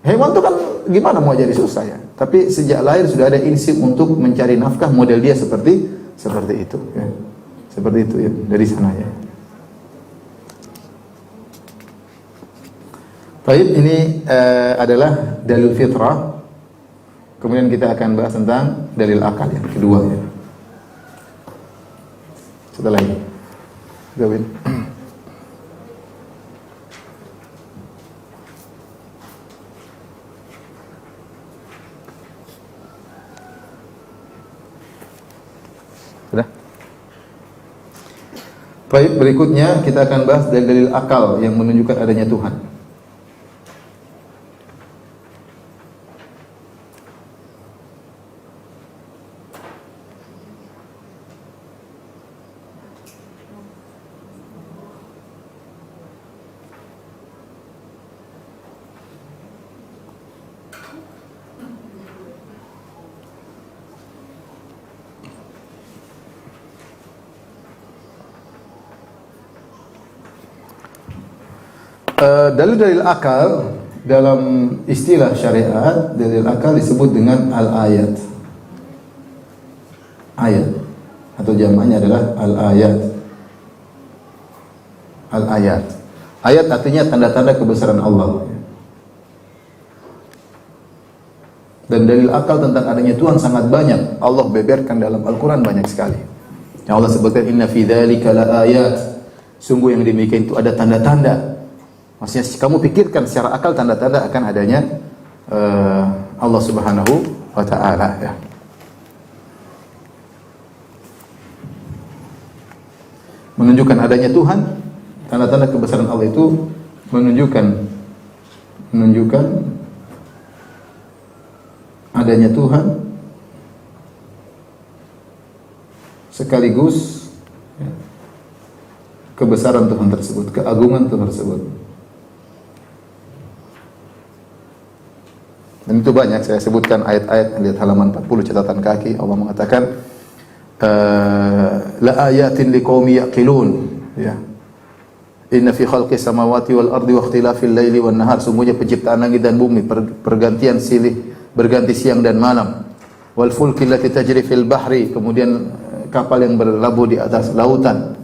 Hewan itu kan gimana mau ajari, susah, ya. Tapi sejak lahir sudah ada insting untuk mencari nafkah, model dia seperti itu, ya. Seperti itu, ya, dari sana, ya. Baik, ini adalah dalil fitrah. Kemudian kita akan bahas tentang dalil akal yang kedua, ya. Setelah ini, Gawin. Sudah? Baik, berikutnya kita akan bahas dalil akal yang menunjukkan adanya Tuhan. Dalil-dalil akal dalam istilah syariat, dalil akal disebut dengan al-ayat. Ayat atau jamaknya adalah al-ayat. Al-ayat. Ayat artinya tanda-tanda kebesaran Allah. Dan dalil akal tentang adanya Tuhan sangat banyak. Allah beberkan dalam Al-Quran banyak sekali. Yang Allah sebutkan, "Inna fi dzalika laayat." Sungguh yang demikian itu ada tanda-tanda. Maksudnya kamu pikirkan secara akal tanda-tanda akan adanya Allah Subhanahu wa taala, ya. Menunjukkan adanya Tuhan, tanda-tanda kebesaran Allah itu menunjukkan adanya Tuhan sekaligus, ya, kebesaran Tuhan tersebut, keagungan Tuhan tersebut. Dan itu banyak, saya sebutkan ayat-ayat, lihat halaman 40 catatan kaki. Allah mengatakan la ayatin liqaumi yaqilun, ya. Inna fi khalqis samawati wal ardi wa ikhtilafil laili wan nahar. Sungguhnya penciptaan langit dan bumi, pergantian berganti siang dan malam. Wal fulki allati tajri fil bahri, kemudian kapal yang berlabuh di atas lautan.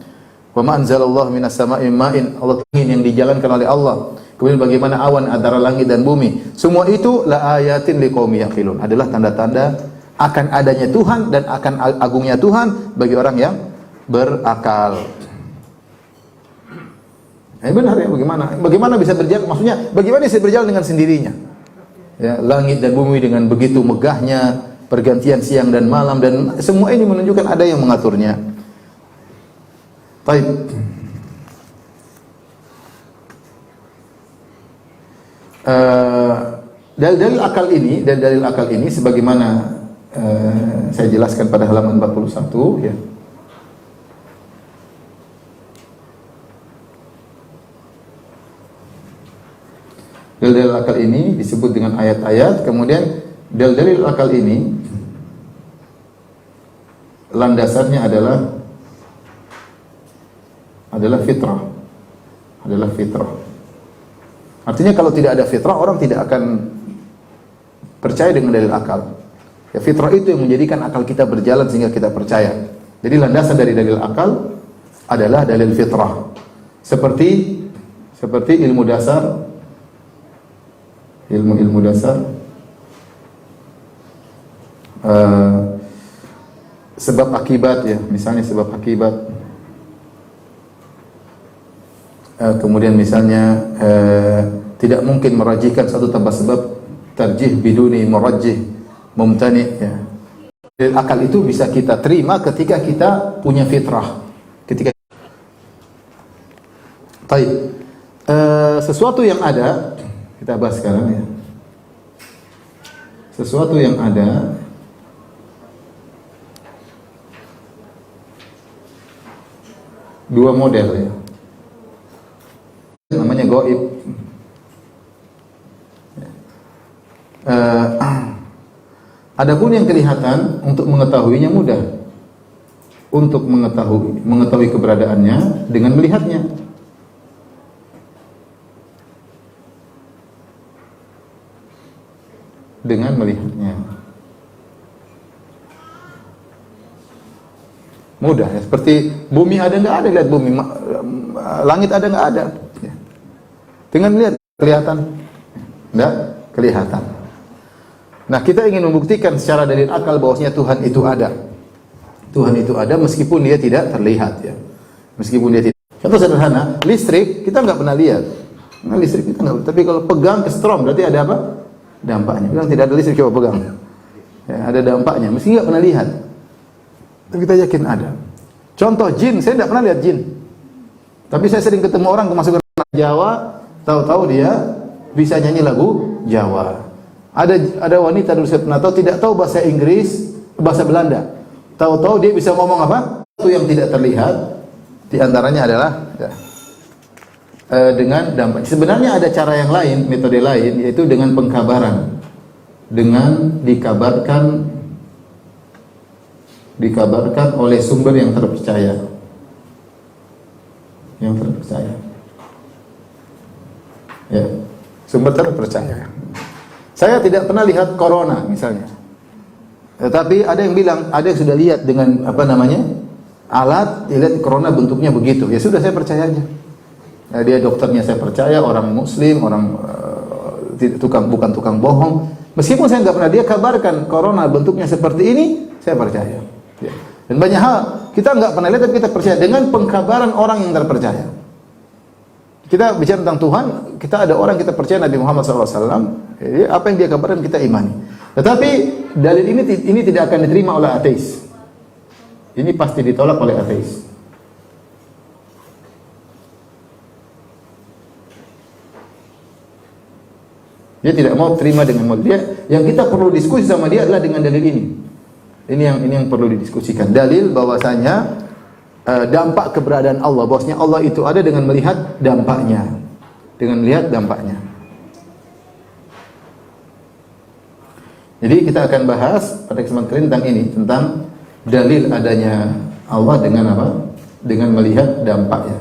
Wa ma anzalallahu minas sama'i ma'in, Allah angin yang dijalankan oleh Allah. Kemudian bagaimana awan antara langit dan bumi. Semua itu la ayatin liqaumi yaqilun, adalah tanda-tanda akan adanya Tuhan dan akan agungnya Tuhan bagi orang yang berakal. Benar ya, bagaimana bisa berjalan, maksudnya bagaimana bisa berjalan dengan sendirinya? Ya, langit dan bumi dengan begitu megahnya, pergantian siang dan malam, dan semua ini menunjukkan ada yang mengaturnya. Baik. Dalil akal ini sebagaimana saya jelaskan pada halaman 41 ya. Dalil akal ini disebut dengan ayat-ayat, kemudian dalil akal ini landasannya adalah fitrah. Artinya kalau tidak ada fitrah, orang tidak akan percaya dengan dalil akal. Ya, fitrah itu yang menjadikan akal kita berjalan sehingga kita percaya. Jadi landasan dari dalil akal adalah dalil fitrah. Seperti ilmu dasar, ilmu dasar, sebab akibat ya, misalnya sebab akibat. Kemudian misalnya tidak mungkin merajihkan satu tanpa sebab, tarjih biduni murajjih mumtani ya. Dalil akal itu bisa kita terima ketika kita punya fitrah. Baik. Sesuatu yang ada, kita bahas sekarang ya. Sesuatu yang ada dua model ya. Namanya gaib. Adapun yang kelihatan, untuk mengetahuinya mudah. Untuk mengetahui keberadaannya dengan melihatnya. Dengan melihatnya. Mudah ya, seperti bumi ada nggak ada, lihat bumi, langit ada nggak ada. Dengan melihat kelihatan, enggak kelihatan. Nah, kita ingin membuktikan secara dalil akal bahwasanya Tuhan itu ada. Tuhan itu ada meskipun dia tidak terlihat ya. Meskipun dia tidak. Contoh sederhana, listrik kita nggak pernah lihat. Nah, listrik kita nggak. Tapi kalau pegang ke strom berarti ada apa? Dampaknya. Bilang tidak ada listrik, coba pegang. Ya, ada dampaknya. Meski nggak pernah lihat. Tapi kita yakin ada. Contoh jin, saya tidak pernah lihat jin. Tapi saya sering ketemu orang kemasukan Jawa, tahu-tahu dia bisa nyanyi lagu Jawa. Ada wanita dulu saya pernah tahu tidak tahu bahasa Inggris, bahasa Belanda. Tahu-tahu dia bisa ngomong apa? Itu yang tidak terlihat. Di antaranya adalah ya, dengan dampak. Sebenarnya ada cara yang lain, metode lain, yaitu dengan pengkabaran. Dengan dikabarkan oleh sumber yang terpercaya. Yang terpercaya. Ya, sumber terpercaya. Saya tidak pernah lihat corona misalnya. Tetapi ada yang bilang, ada yang sudah lihat dengan apa namanya? Alat, lihat corona bentuknya begitu. Ya sudah, saya percaya aja. Ya, dia dokternya saya percaya, orang muslim, orang bukan tukang bohong. Meskipun saya nggak pernah, dia kabarkan corona bentuknya seperti ini, saya percaya. Ya. Dan banyak hal kita nggak pernah lihat tapi kita percaya dengan pengkabaran orang yang terpercaya. Kita bicara tentang Tuhan, kita ada orang kita percaya Nabi Muhammad SAW. Jadi apa yang dia kabarkan kita imani. Tetapi dalil ini tidak akan diterima oleh ateis. Ini pasti ditolak oleh ateis. Dia tidak mau terima dengan model dia. Yang kita perlu diskusi sama dia adalah dengan dalil ini. Ini yang perlu didiskusikan. Dalil bahwasanya dampak keberadaan Allah, bahwasanya Allah itu ada dengan melihat dampaknya. Dengan melihat dampaknya. Jadi kita akan bahas pada kesempatan kali ini tentang ini, tentang dalil adanya Allah dengan apa? Dengan melihat dampaknya.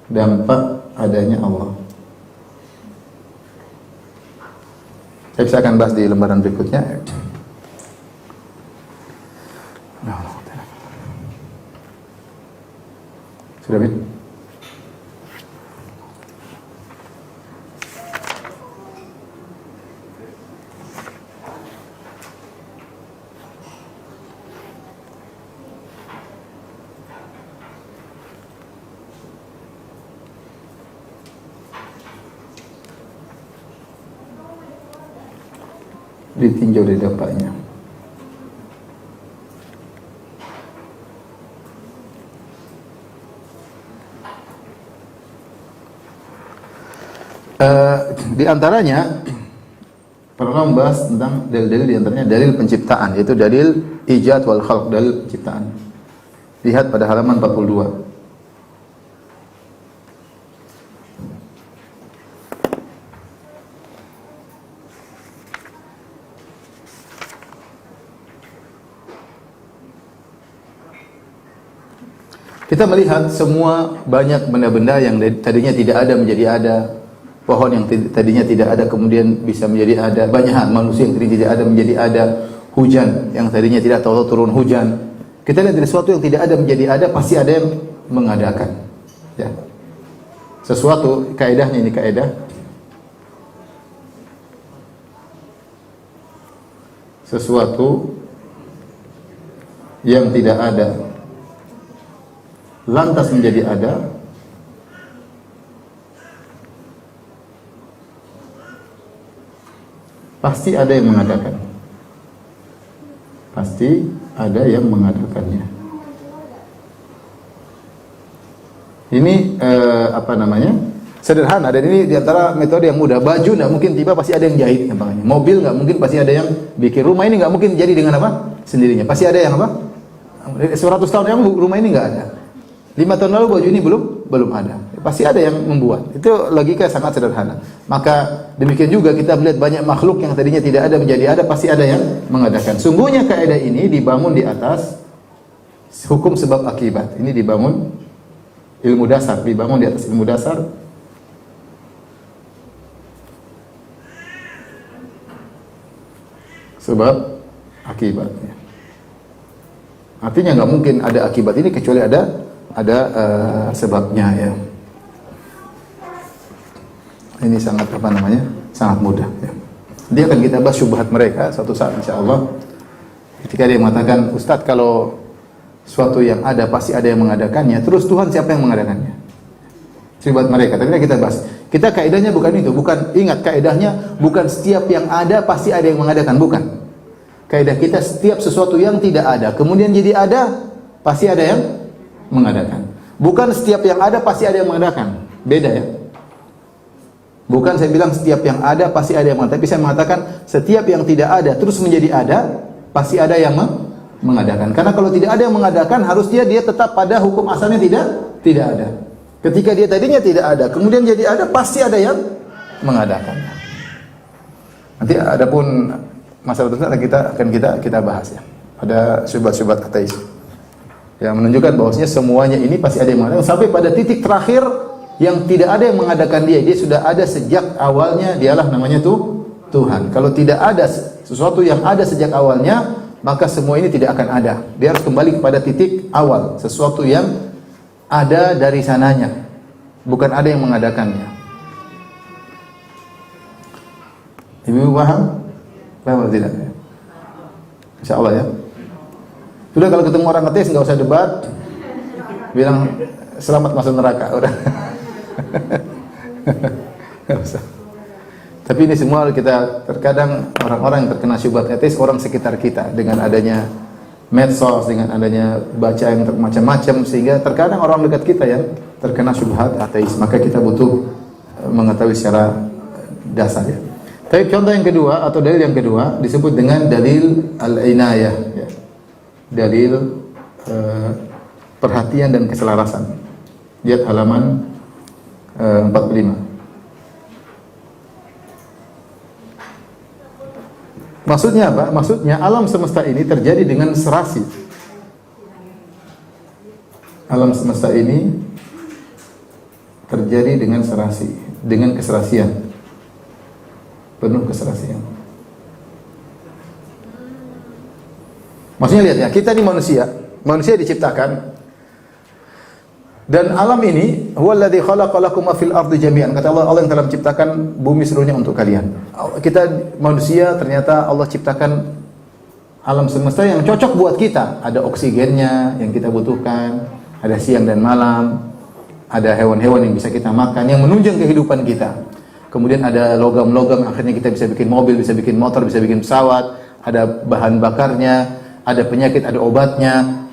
Dampak adanya Allah. Saya bisa akan bahas di lembaran berikutnya. Sudah, Bin? ditinjau dari dampaknya. Di antaranya para ulama membahas tentang dalil-dalil, di antaranya dalil penciptaan, yaitu dalil ijad wal khalq, dalil penciptaan. Lihat pada halaman 42. Kita melihat semua banyak benda-benda yang tadinya tidak ada menjadi ada. Pohon yang tadinya tidak ada kemudian bisa menjadi ada. Banyak hal, manusia yang tadinya tidak ada menjadi ada. Hujan yang tadinya tidak tahu turun hujan. Kita lihat dari sesuatu yang tidak ada menjadi ada, pasti ada yang mengadakan. Ya. Sesuatu, kaedahnya ini kaedah. Sesuatu yang tidak ada lantas menjadi ada, pasti ada yang mengadakan. Pasti ada yang mengadakannya. Ini apa namanya? Sederhana, dan ini diantara metode yang mudah. Baju nggak mungkin tiba, pasti ada yang jahit gampangnya. Mobil nggak mungkin, pasti ada yang bikin. Rumah ini nggak mungkin jadi dengan apa? Sendirinya. Pasti ada yang apa? 100 tahun yang rumah ini nggak ada. 5 tahun lalu baju ini belum ada. Pasti ada yang membuat. Itu logika sangat sederhana. Maka demikian juga kita melihat banyak makhluk yang tadinya tidak ada menjadi ada, pasti ada yang mengadakan. Sungguhnya kaidah ini dibangun di atas hukum sebab akibat. Ini dibangun ilmu dasar, dibangun di atas ilmu dasar. Sebab akibatnya. Artinya nggak mungkin ada akibat ini kecuali ada sebabnya, ya. Ini sangat apa namanya? Sangat mudah, ya. Dia akan kita bahas syubhat mereka suatu saat insyaallah. Ketika dia mengatakan, "Ustaz, kalau suatu yang ada pasti ada yang mengadakannya, terus Tuhan siapa yang mengadakannya?" Syubhat mereka. Tapi kita bahas. Kita kaidahnya bukan itu, ingat kaidahnya bukan setiap yang ada pasti ada yang mengadakan, bukan. Kaidah kita setiap sesuatu yang tidak ada kemudian jadi ada, pasti ada yang mengadakan. Bukan setiap yang ada pasti ada yang mengadakan. Beda, ya. Bukan saya bilang setiap yang ada pasti ada yang mengadakan, tapi saya mengatakan setiap yang tidak ada terus menjadi ada, pasti ada yang mengadakan. Karena kalau tidak ada yang mengadakan, harusnya dia tetap pada hukum asalnya tidak ada. Ketika dia tadinya tidak ada, kemudian jadi ada, pasti ada yang mengadakannya. Nanti adapun masalah tersebut akan kita bahas, ya. Ada syubhat-syubhat ateis yang menunjukkan bahwasanya semuanya ini pasti ada yang mengadakan, sampai pada titik terakhir yang tidak ada yang mengadakan dia sudah ada sejak awalnya, dialah namanya Tuhan. Kalau tidak ada sesuatu yang ada sejak awalnya, maka semua ini tidak akan ada. Dia harus kembali kepada titik awal, sesuatu yang ada dari sananya, bukan ada yang mengadakannya. Ibu paham? Paham atau tidak? Insyaallah, ya. Sudah, kalau ketemu orang ateis nggak usah debat, bilang selamat masuk neraka, udah. Nggak usah. Tapi ini semua kita terkadang orang-orang yang terkena syubhat ateis, orang sekitar kita, dengan adanya medsos, dengan adanya baca yang macam-macam, sehingga terkadang orang dekat kita yang terkena syubhat ateis. Maka kita butuh mengetahui secara dasar, ya. Tapi contoh yang kedua atau dalil yang kedua disebut dengan dalil al-inayah, ya. Dalil perhatian dan keselarasan. Lihat halaman 45. Maksudnya apa? Maksudnya alam semesta ini terjadi dengan serasi. Alam semesta ini terjadi dengan serasi, dengan keserasian, penuh keserasian. Maksudnya lihat, ya, kita ini manusia diciptakan, dan alam ini huwallazi khalaqalakum fil ardi jami'an. Kata Allah, Allah yang telah menciptakan bumi seluruhnya untuk kalian. Kita manusia ternyata Allah ciptakan alam semesta yang cocok buat kita. Ada oksigennya yang kita butuhkan, ada siang dan malam, ada hewan-hewan yang bisa kita makan, yang menunjang kehidupan kita. kemudian ada logam-logam, akhirnya kita bisa bikin mobil, bisa bikin motor, bisa bikin pesawat, ada bahan bakarnya, ada penyakit, ada obatnya.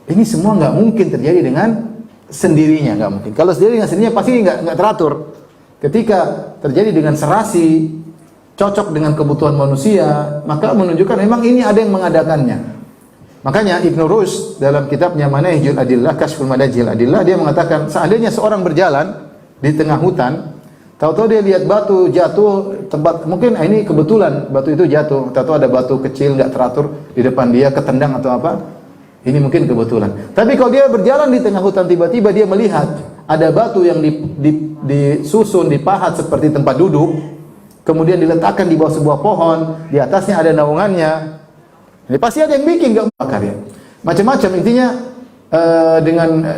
Ini semua nggak mungkin terjadi dengan sendirinya, nggak mungkin. Kalau sendiri dengan sendirinya pasti nggak teratur. Ketika terjadi dengan serasi, cocok dengan kebutuhan manusia, maka menunjukkan memang ini ada yang mengadakannya. Makanya Ibnu Rushd dalam kitabnya Manahijul Adillah, Kashful Manahijil Adillah, dia mengatakan seandainya seorang berjalan di tengah hutan, tahu-tahu dia lihat batu jatuh tempat, mungkin ini kebetulan batu itu jatuh, tahu-tahu ada batu kecil nggak teratur di depan dia, ketendang atau apa, ini mungkin kebetulan. Tapi kalau dia berjalan di tengah hutan, tiba-tiba dia melihat ada batu yang disusun, dipahat seperti tempat duduk, kemudian diletakkan di bawah sebuah pohon, di atasnya ada naungannya. Ini pasti ada yang bikin, nggak bakar ya. Macam-macam intinya,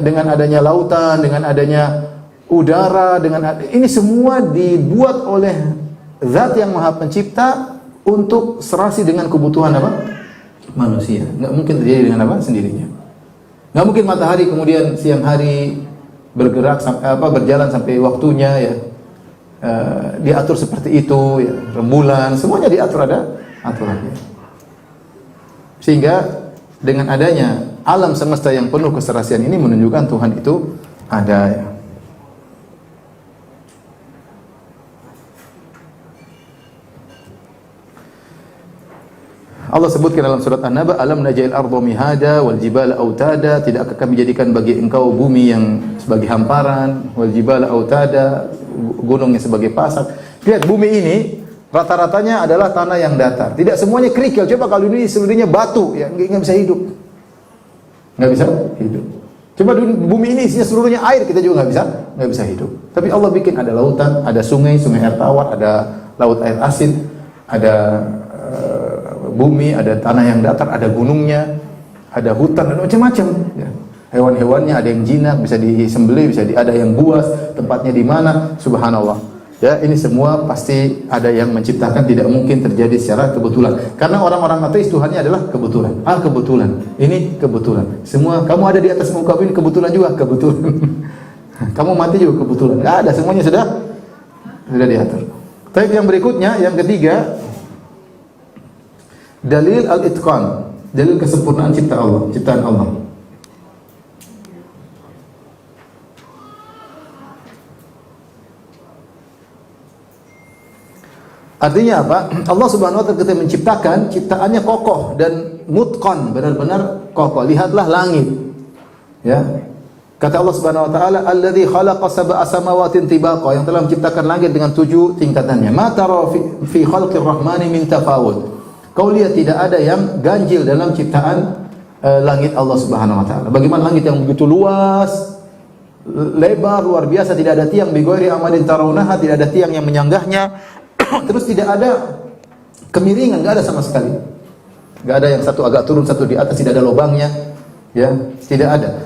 dengan adanya lautan, dengan adanya udara, ini semua dibuat oleh Zat yang Maha Pencipta untuk serasi dengan kebutuhan apa? Manusia. Nggak mungkin terjadi dengan apa? Sendirinya. Nggak mungkin matahari kemudian siang hari bergerak berjalan sampai waktunya ya. Diatur seperti itu ya. Rembulan semuanya diatur, ada aturannya. Sehingga dengan adanya alam semesta yang penuh keserasian ini menunjukkan Tuhan itu ada ya. Allah sebutkan dalam surat An-Naba, alam naj'al arda mihada wal jibala autada, tidakkah kami jadikan bagi engkau bumi yang sebagai hamparan, wal jibala autada, gunungnya sebagai pasak. Lihat bumi ini rata-ratanya adalah tanah yang datar. Tidak semuanya kerikil. Coba kalau ini seluruhnya batu, ya nggak bisa hidup. Nggak bisa hidup. Coba bumi ini isinya seluruhnya air, kita juga nggak bisa hidup. Tapi Allah bikin ada lautan, ada sungai air tawar, ada laut air asin, ada bumi, ada tanah yang datar, ada gunungnya, ada hutan, ada macam-macam. Ya. Hewan-hewannya ada yang jinak, bisa disembelih, ada yang buas, tempatnya di mana, subhanallah. Ya, ini semua pasti ada yang menciptakan, tidak mungkin terjadi secara kebetulan. Karena orang-orang ateis Tuhannya adalah kebetulan. Kebetulan. Ini kebetulan. Semua kamu ada di atas muka ini kebetulan juga, kebetulan. Kamu mati juga kebetulan. Enggak ada, semuanya sudah diatur. Tapi yang berikutnya, yang ketiga, dalil al-itqan, dalil kesempurnaan ciptaan Allah. Artinya apa? Allah Subhanahu wa taala ketika menciptakan, ciptaannya kokoh dan mutqan, benar-benar kokoh. Lihatlah langit. Ya. Kata Allah Subhanahu wa taala, "Alladzi khalaqa sab'a samawatin tibaqa," yang telah menciptakan langit dengan 7 tingkatannya. "Ma tara fi khalqir rahmani min tafawut." Kau lihat tidak ada yang ganjil dalam ciptaan langit Allah Subhanahu wa taala. Bagaimana langit yang begitu luas, lebar, luar biasa, tidak ada tiang, bighairi amadin tarawunaha, tidak ada tiang yang menyanggahnya. Terus tidak ada kemiringan, enggak ada sama sekali. Enggak ada yang satu agak turun, satu di atas, tidak ada lubangnya. Ya, tidak ada.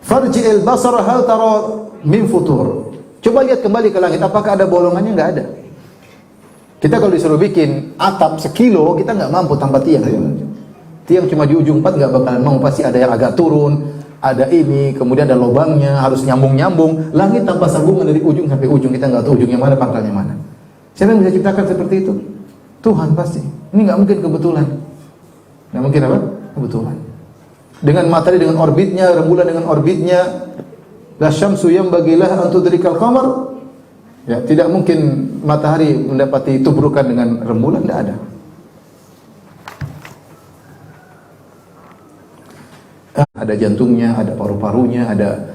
Farji'il basara hal tara min futur. Coba lihat kembali ke langit, apakah ada bolongannya? Enggak ada. Kita kalau disuruh bikin atap sekilo, kita enggak mampu tanpa tiang. Tiang cuma di ujung 4 enggak bakalan mau, pasti ada yang agak turun, ada ini, kemudian ada lubangnya, harus nyambung-nyambung. Langit tanpa sambungan dari ujung sampai ujung, kita enggak tahu ujungnya mana, pangkalnya mana. Siapa yang bisa ciptakan seperti itu? Tuhan pasti. Ini nggak mungkin kebetulan. Nggak mungkin apa? Kebetulan. Dengan matahari dengan orbitnya, rembulan dengan orbitnya, la syamsu yanbaghi laha an tudrikal qamar. Ya, tidak mungkin matahari mendapati tubrukan dengan rembulan, tidak ada. Ada jantungnya, ada paru-parunya, ada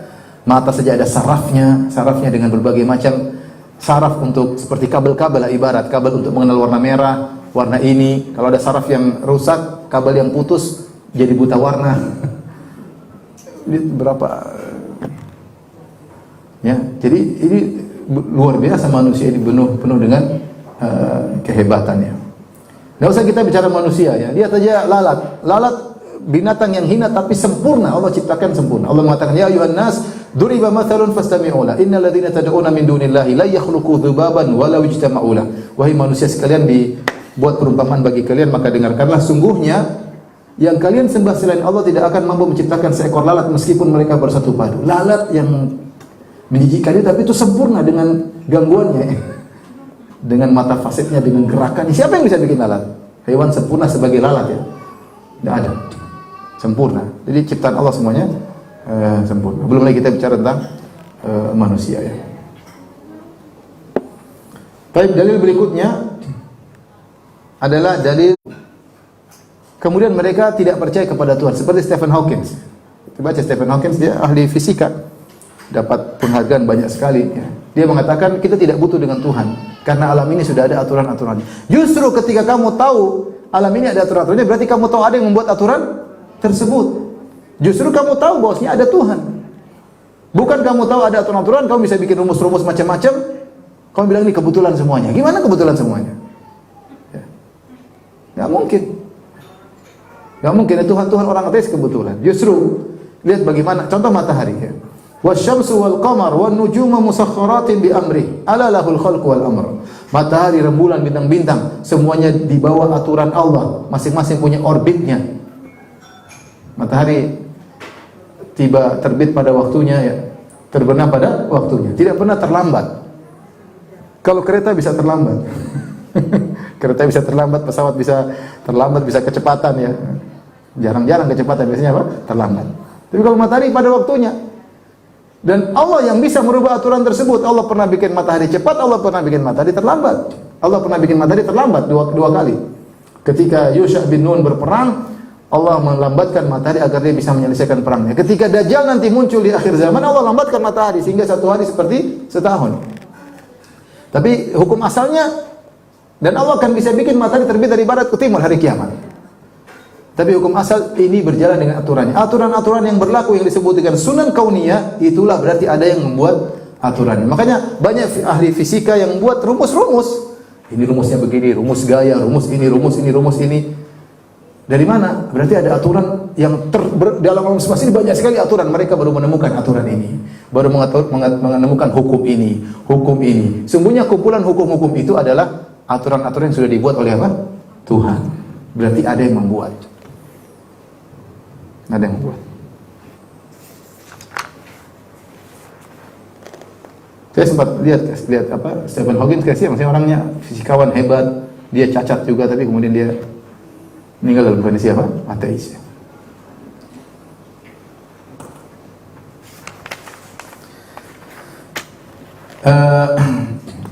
mata saja, ada sarafnya dengan berbagai macam saraf untuk seperti kabel-kabel, ibarat kabel untuk mengenal warna merah, warna ini. Kalau ada saraf yang rusak, kabel yang putus jadi buta warna. Ini berapa? Ya, jadi ini luar biasa manusia ini penuh dengan kehebatannya. Nggak usah kita bicara manusia ya. Lihat aja lalat. Lalat binatang yang hina tapi sempurna. Allah ciptakan sempurna. Allah mengatakan, ya ayuhan nas, duriba mathalun fastami'u la. Innal ladzina tad'una min dunillahi la yakhluqu dzubaban walau ijtama'u la. Wahai manusia sekalian, dibuat perumpamaan bagi kalian, maka dengarkanlah, sungguhnya yang kalian sembah selain Allah tidak akan mampu menciptakan seekor lalat meskipun mereka bersatu padu. Lalat yang menjijikkan itu, tapi itu sempurna dengan gangguannya. dengan mata fasetnya, dengan gerakannya. Siapa yang bisa bikin lalat? Hewan sempurna sebagai lalat ya? Tidak ada. Sempurna. Jadi ciptaan Allah semuanya sempurna. Belum lagi kita bicara tentang manusia ya. Baik, dalil berikutnya adalah dalil kemudian mereka tidak percaya kepada Tuhan, seperti Stephen Hawking. Kita baca Stephen Hawking, dia ahli fisika, dapat penghargaan banyak sekali ya. Dia mengatakan kita tidak butuh dengan Tuhan karena alam ini sudah ada aturan-aturannya. Justru ketika kamu tahu alam ini ada aturan-aturannya, berarti kamu tahu ada yang membuat aturan tersebut. Justru kamu tahu bahwasanya ada Tuhan. Bukan kamu tahu ada aturan-aturan, kamu bisa bikin rumus-rumus macam-macam, kamu bilang ini kebetulan semuanya. Gimana kebetulan semuanya? Ya. Gak mungkin. Gak mungkin Tuhan orang ateis kebetulan. Justru lihat bagaimana contoh matahari ya. Wasyamsu wal qamar wan nujuma musakhkharatin bi amri. Ala lahul khalqu wal amr. Matahari, rembulan, bintang-bintang semuanya di bawah aturan Allah, masing-masing punya orbitnya. Matahari tiba terbit pada waktunya ya, terbenam pada waktunya, tidak pernah terlambat. Kalau kereta bisa terlambat. Kereta bisa terlambat, pesawat bisa terlambat, bisa kecepatan ya. Jarang-jarang kecepatan, biasanya apa? Terlambat. Tapi kalau matahari pada waktunya. Dan Allah yang bisa merubah aturan tersebut. Allah pernah bikin matahari cepat, Allah pernah bikin matahari terlambat. Allah pernah bikin matahari terlambat dua kali. Ketika Yusha bin Nun berperang, Allah melambatkan matahari agar dia bisa menyelesaikan perangnya. Ketika Dajjal nanti muncul di akhir zaman, Allah lambatkan matahari sehingga satu hari seperti setahun. Tapi hukum asalnya, dan Allah akan bisa bikin matahari terbit dari barat ke timur hari kiamat. Tapi hukum asal ini berjalan dengan aturannya. Aturan-aturan yang berlaku yang disebut dengan sunan kauniyah, itulah berarti ada yang membuat aturannya. Makanya banyak ahli fisika yang membuat rumus-rumus. Ini rumusnya begini, rumus gaya, rumus ini, rumus ini, rumus ini. Dari mana? Berarti ada aturan yang dalam alam semesta ini banyak sekali aturan. Mereka baru menemukan aturan ini, baru menemukan hukum ini, hukum ini. Sungguhnya kumpulan hukum-hukum itu adalah aturan-aturan yang sudah dibuat oleh apa? Tuhan. Berarti ada yang membuat. Ada yang membuat. Saya sempat lihat apa Stephen Hawking, maksudnya orangnya fisikawan hebat, dia cacat juga tapi kemudian dia meninggal dalam kondisi apa? Ateis.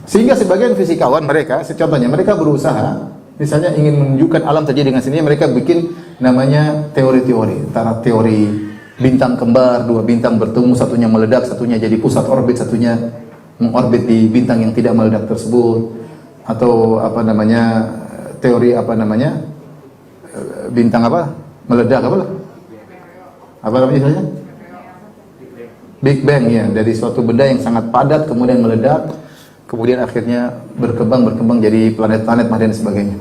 Sehingga sebagian fisikawan mereka, contohnya mereka berusaha, misalnya ingin menunjukkan alam terjadi dengan sendirinya, mereka bikin namanya teori-teori, antara teori bintang kembar, dua bintang bertemu, satunya meledak, satunya jadi pusat orbit, satunya mengorbit di bintang yang tidak meledak tersebut, atau apa namanya teori apa namanya bintang apa meledak apa namanya istilahnya Big Bang ya, dari suatu benda yang sangat padat kemudian meledak, kemudian akhirnya berkembang jadi planet-planet dan sebagainya.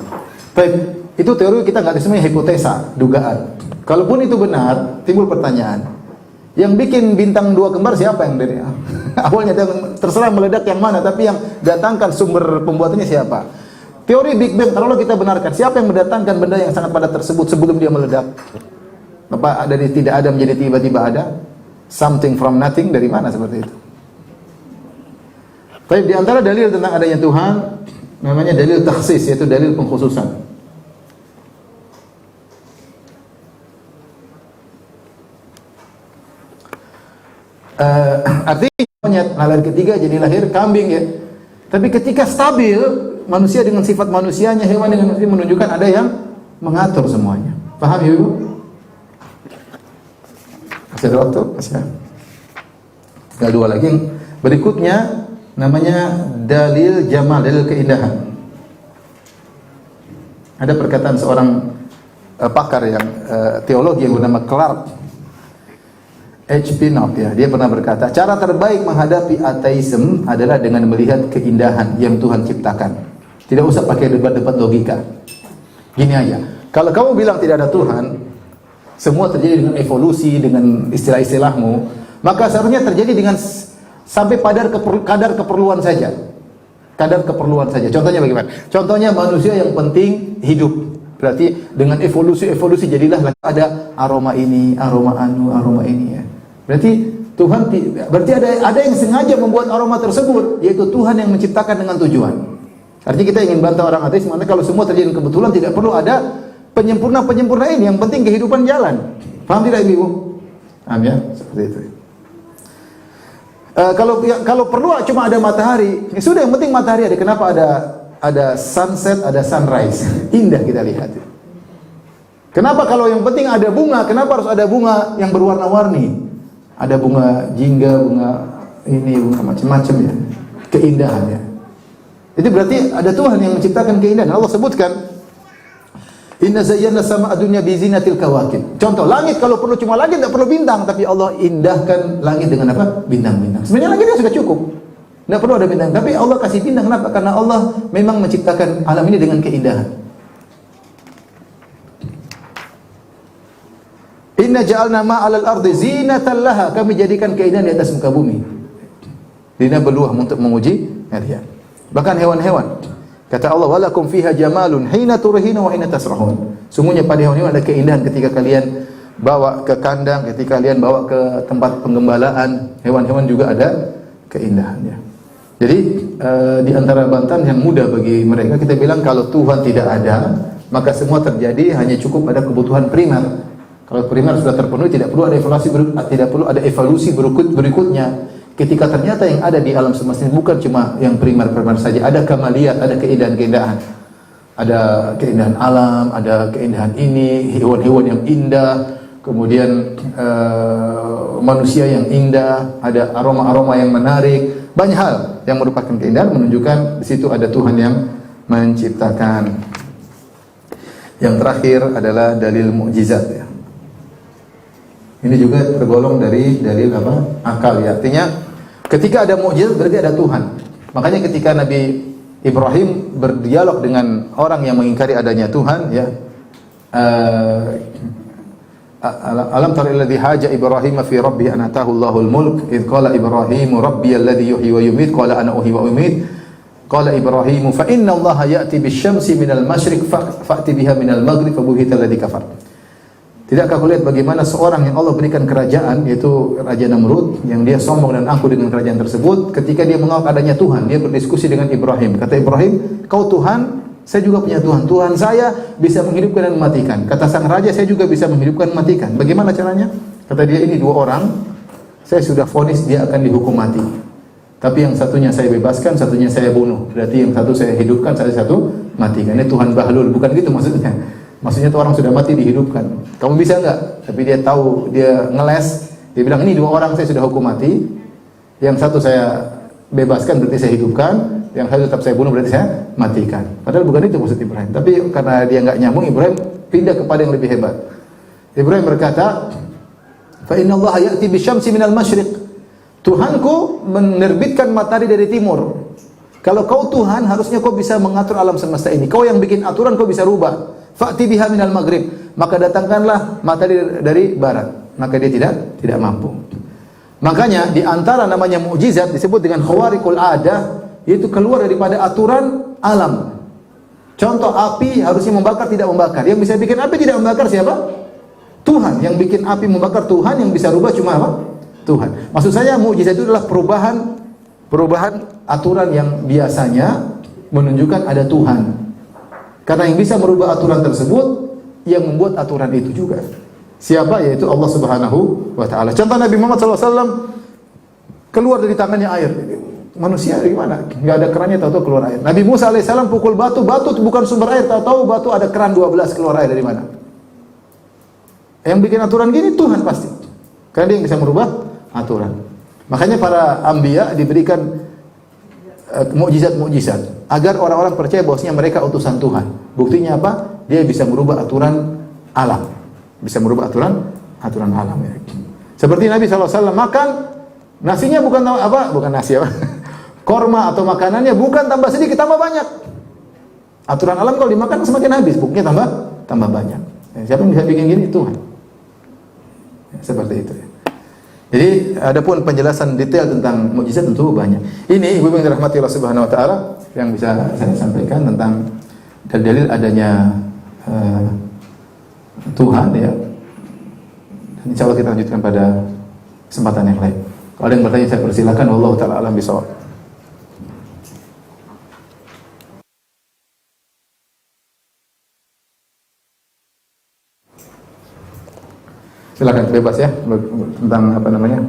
Baik, itu teori kita nggak ada, semuanya hipotesa, dugaan. Kalaupun itu benar, timbul pertanyaan, yang bikin bintang dua kembar siapa yang dari awalnya? Terserah meledak yang mana, tapi yang datangkan sumber pembuatannya siapa? Teori Big Bang, kalau kita benarkan, siapa yang mendatangkan benda yang sangat padat tersebut sebelum dia meledak? Apa dari tidak ada menjadi tiba-tiba ada? Something from nothing, dari mana seperti itu? Tapi di antara dalil tentang adanya Tuhan, namanya dalil takhsis, yaitu dalil pengkhususan. Artinya lahir ketiga jadi lahir kambing ya. Tapi ketika stabil manusia dengan sifat manusianya, hewan dengan manusia, menunjukkan ada yang mengatur semuanya. Paham ya Ibu? Masih ada waktu? Masih ada. Tinggal dua lagi. Berikutnya namanya dalil jamal, dalil keindahan. Ada perkataan seorang pakar yang teologi yang bernama Clark H.P. Knox ya, dia pernah berkata, cara terbaik menghadapi ateisme adalah dengan melihat keindahan yang Tuhan ciptakan. Tidak usah pakai debat-debat logika. Gini aja, kalau kamu bilang tidak ada Tuhan, semua terjadi dengan evolusi, dengan istilah-istilahmu, maka seharusnya terjadi dengan sampai kadar keperluan saja. Kadar keperluan saja. Contohnya bagaimana? Contohnya manusia yang penting hidup. Berarti dengan evolusi jadilah ada aroma ini, aroma ini ya. Berarti Tuhan, berarti ada yang sengaja membuat aroma tersebut, yaitu Tuhan yang menciptakan dengan tujuan. Artinya kita ingin bantah orang ateis, makanya kalau semua terjadi kebetulan tidak perlu ada penyempurna ini. Yang penting kehidupan jalan. Paham tidak Ibu? Paham ya? Seperti itu. Kalau perlu cuma ada matahari, ya sudah, yang penting matahari ada. Kenapa ada sunset, ada sunrise? Indah kita lihat. Kenapa kalau yang penting ada bunga? Kenapa harus ada bunga yang berwarna-warni? Ada bunga jingga, bunga ini, bunga macam-macam ya. Keindahannya. Itu berarti ada Tuhan yang menciptakan keindahan. Allah sebutkan, inna zayyana sama'a dunya bi zinatil kawakib. Contoh, langit kalau perlu cuma langit, tidak perlu bintang, tapi Allah indahkan langit dengan apa? Bintang-bintang. Sebenarnya langitnya sudah cukup. Tidak perlu ada bintang, tapi Allah kasih bintang. Kenapa? Karena Allah memang menciptakan alam ini dengan keindahan. Inna ja'alna ma'alal ardi zinatan laha. Kami jadikan keindahan di atas muka bumi. Dina beluah untuk menguji kalian. Bahkan hewan-hewan. Kata Allah, walakum fiha jamalun hina turhina wa hina tasrahun. Sungguhnya pada hewan-hewan ada keindahan ketika kalian bawa ke kandang, ketika kalian bawa ke tempat penggembalaan. Hewan-hewan juga ada keindahannya. Jadi di antara bantahan yang mudah bagi mereka, kita bilang kalau Tuhan tidak ada, maka semua terjadi hanya cukup ada kebutuhan primer. Kalau primer sudah terpenuhi, tidak perlu ada evaluasi berikutnya. Ketika ternyata yang ada di alam semesta ini bukan cuma yang primer-primer saja, ada kamaliyat, ada keindahan-keindahan. Ada keindahan alam, ada keindahan ini, hewan-hewan yang indah, kemudian manusia yang indah, ada aroma-aroma yang menarik, banyak hal yang merupakan keindahan, menunjukkan di situ ada Tuhan yang menciptakan. Yang terakhir adalah dalil mukjizat ya. Ini juga tergolong dari dalil apa? Akal ya. Artinya ketika ada mukjizat berarti ada Tuhan. Makanya ketika Nabi Ibrahim berdialog dengan orang yang mengingkari adanya Tuhan ya, alam tara alladhi haja Ibrahim fi rabbih an atahu Allahul mulk id qala Ibrahim rabbi alladhi yuhyi wa yumiit qala ana uhyi wa umiit qala Ibrahim fa inna Allaha ya'ti bisyamsi minal masyriq fa'ti biha minal maghrib fa buhita alladhi kafar. Tidakkah kau lihat bagaimana seorang yang Allah berikan kerajaan, yaitu Raja Namrud, yang dia sombong dan angkuh dengan kerajaan tersebut, ketika dia mengaku adanya Tuhan, dia berdiskusi dengan Ibrahim. Kata Ibrahim, kau Tuhan, saya juga punya Tuhan. Tuhan saya bisa menghidupkan dan mematikan. Kata sang raja, saya juga bisa menghidupkan dan mematikan. Bagaimana caranya? Kata dia, ini dua orang, saya sudah vonis dia akan dihukum mati. Tapi yang satunya saya bebaskan, satunya saya bunuh. Berarti yang satu saya hidupkan, satu matikan. Ini Tuhan Bahlul, bukan gitu maksudnya. Maksudnya itu orang sudah mati dihidupkan. Kamu bisa enggak? Tapi dia tahu, dia ngeles. Dia bilang, ini dua orang saya sudah hukum mati. Yang satu saya bebaskan berarti saya hidupkan. Yang satu tetap saya bunuh berarti saya matikan. Padahal bukan itu maksud Ibrahim. Tapi karena dia enggak nyambung, Ibrahim pindah kepada yang lebih hebat. Ibrahim berkata, fa inna Allah ya'ti bisyamsi minal masyriq. Tuhanku menerbitkan matahari dari timur. Kalau kau Tuhan, harusnya kau bisa mengatur alam semesta ini. Kau yang bikin aturan, kau bisa rubah. Fa'ti biha minal maghrib, maka datangkanlah matahari dari barat. Maka dia tidak mampu. Makanya di antara namanya mukjizat disebut dengan khawariqul adah, yaitu keluar daripada aturan alam. Contoh, api harusnya membakar, tidak membakar. Yang bisa bikin api tidak membakar siapa? Tuhan. Yang bikin api membakar Tuhan, yang bisa rubah cuma apa? Tuhan. Maksud saya mukjizat itu adalah perubahan aturan yang biasanya menunjukkan ada Tuhan. Karena yang bisa merubah aturan tersebut, yang membuat aturan itu juga. Siapa? Yaitu Allah Subhanahu wa Ta'ala. Contoh Nabi Muhammad SAW keluar dari tangannya air. Manusia gimana? Nggak ada kerannya, tahu-tahu keluar air. Nabi Musa AS pukul batu, batu itu bukan sumber air, tahu-tahu batu ada keran 12 keluar air dari mana? Yang bikin aturan gini Tuhan pasti. Karena dia yang bisa merubah aturan. Makanya para anbiya diberikan mukjizat-mukjizat agar orang-orang percaya bahwasanya mereka utusan Tuhan. Buktinya apa? Dia bisa merubah aturan alam. Bisa merubah aturan alam ya. Seperti Nabi SAW makan nasinya bukan apa? Bukan nasi apa? Korma atau makanannya bukan tambah sedikit, tambah banyak. Aturan alam kalau dimakan semakin habis, buktinya tambah banyak. Siapa yang bisa bikin gini? Tuhan. Ya, seperti itu ya. Jadi adapun penjelasan detail tentang mukjizat tentu banyak. Ini ibu yang dirahmati Allah Subhanahu wa Ta'ala yang bisa saya sampaikan tentang dalil adanya Tuhan ya. Dan insya Allah kita lanjutkan pada kesempatan yang lain. Kalau ada yang bertanya saya persilakan. Wallahu ta'ala alam bisawab. Silakan bebas ya tentang apa namanya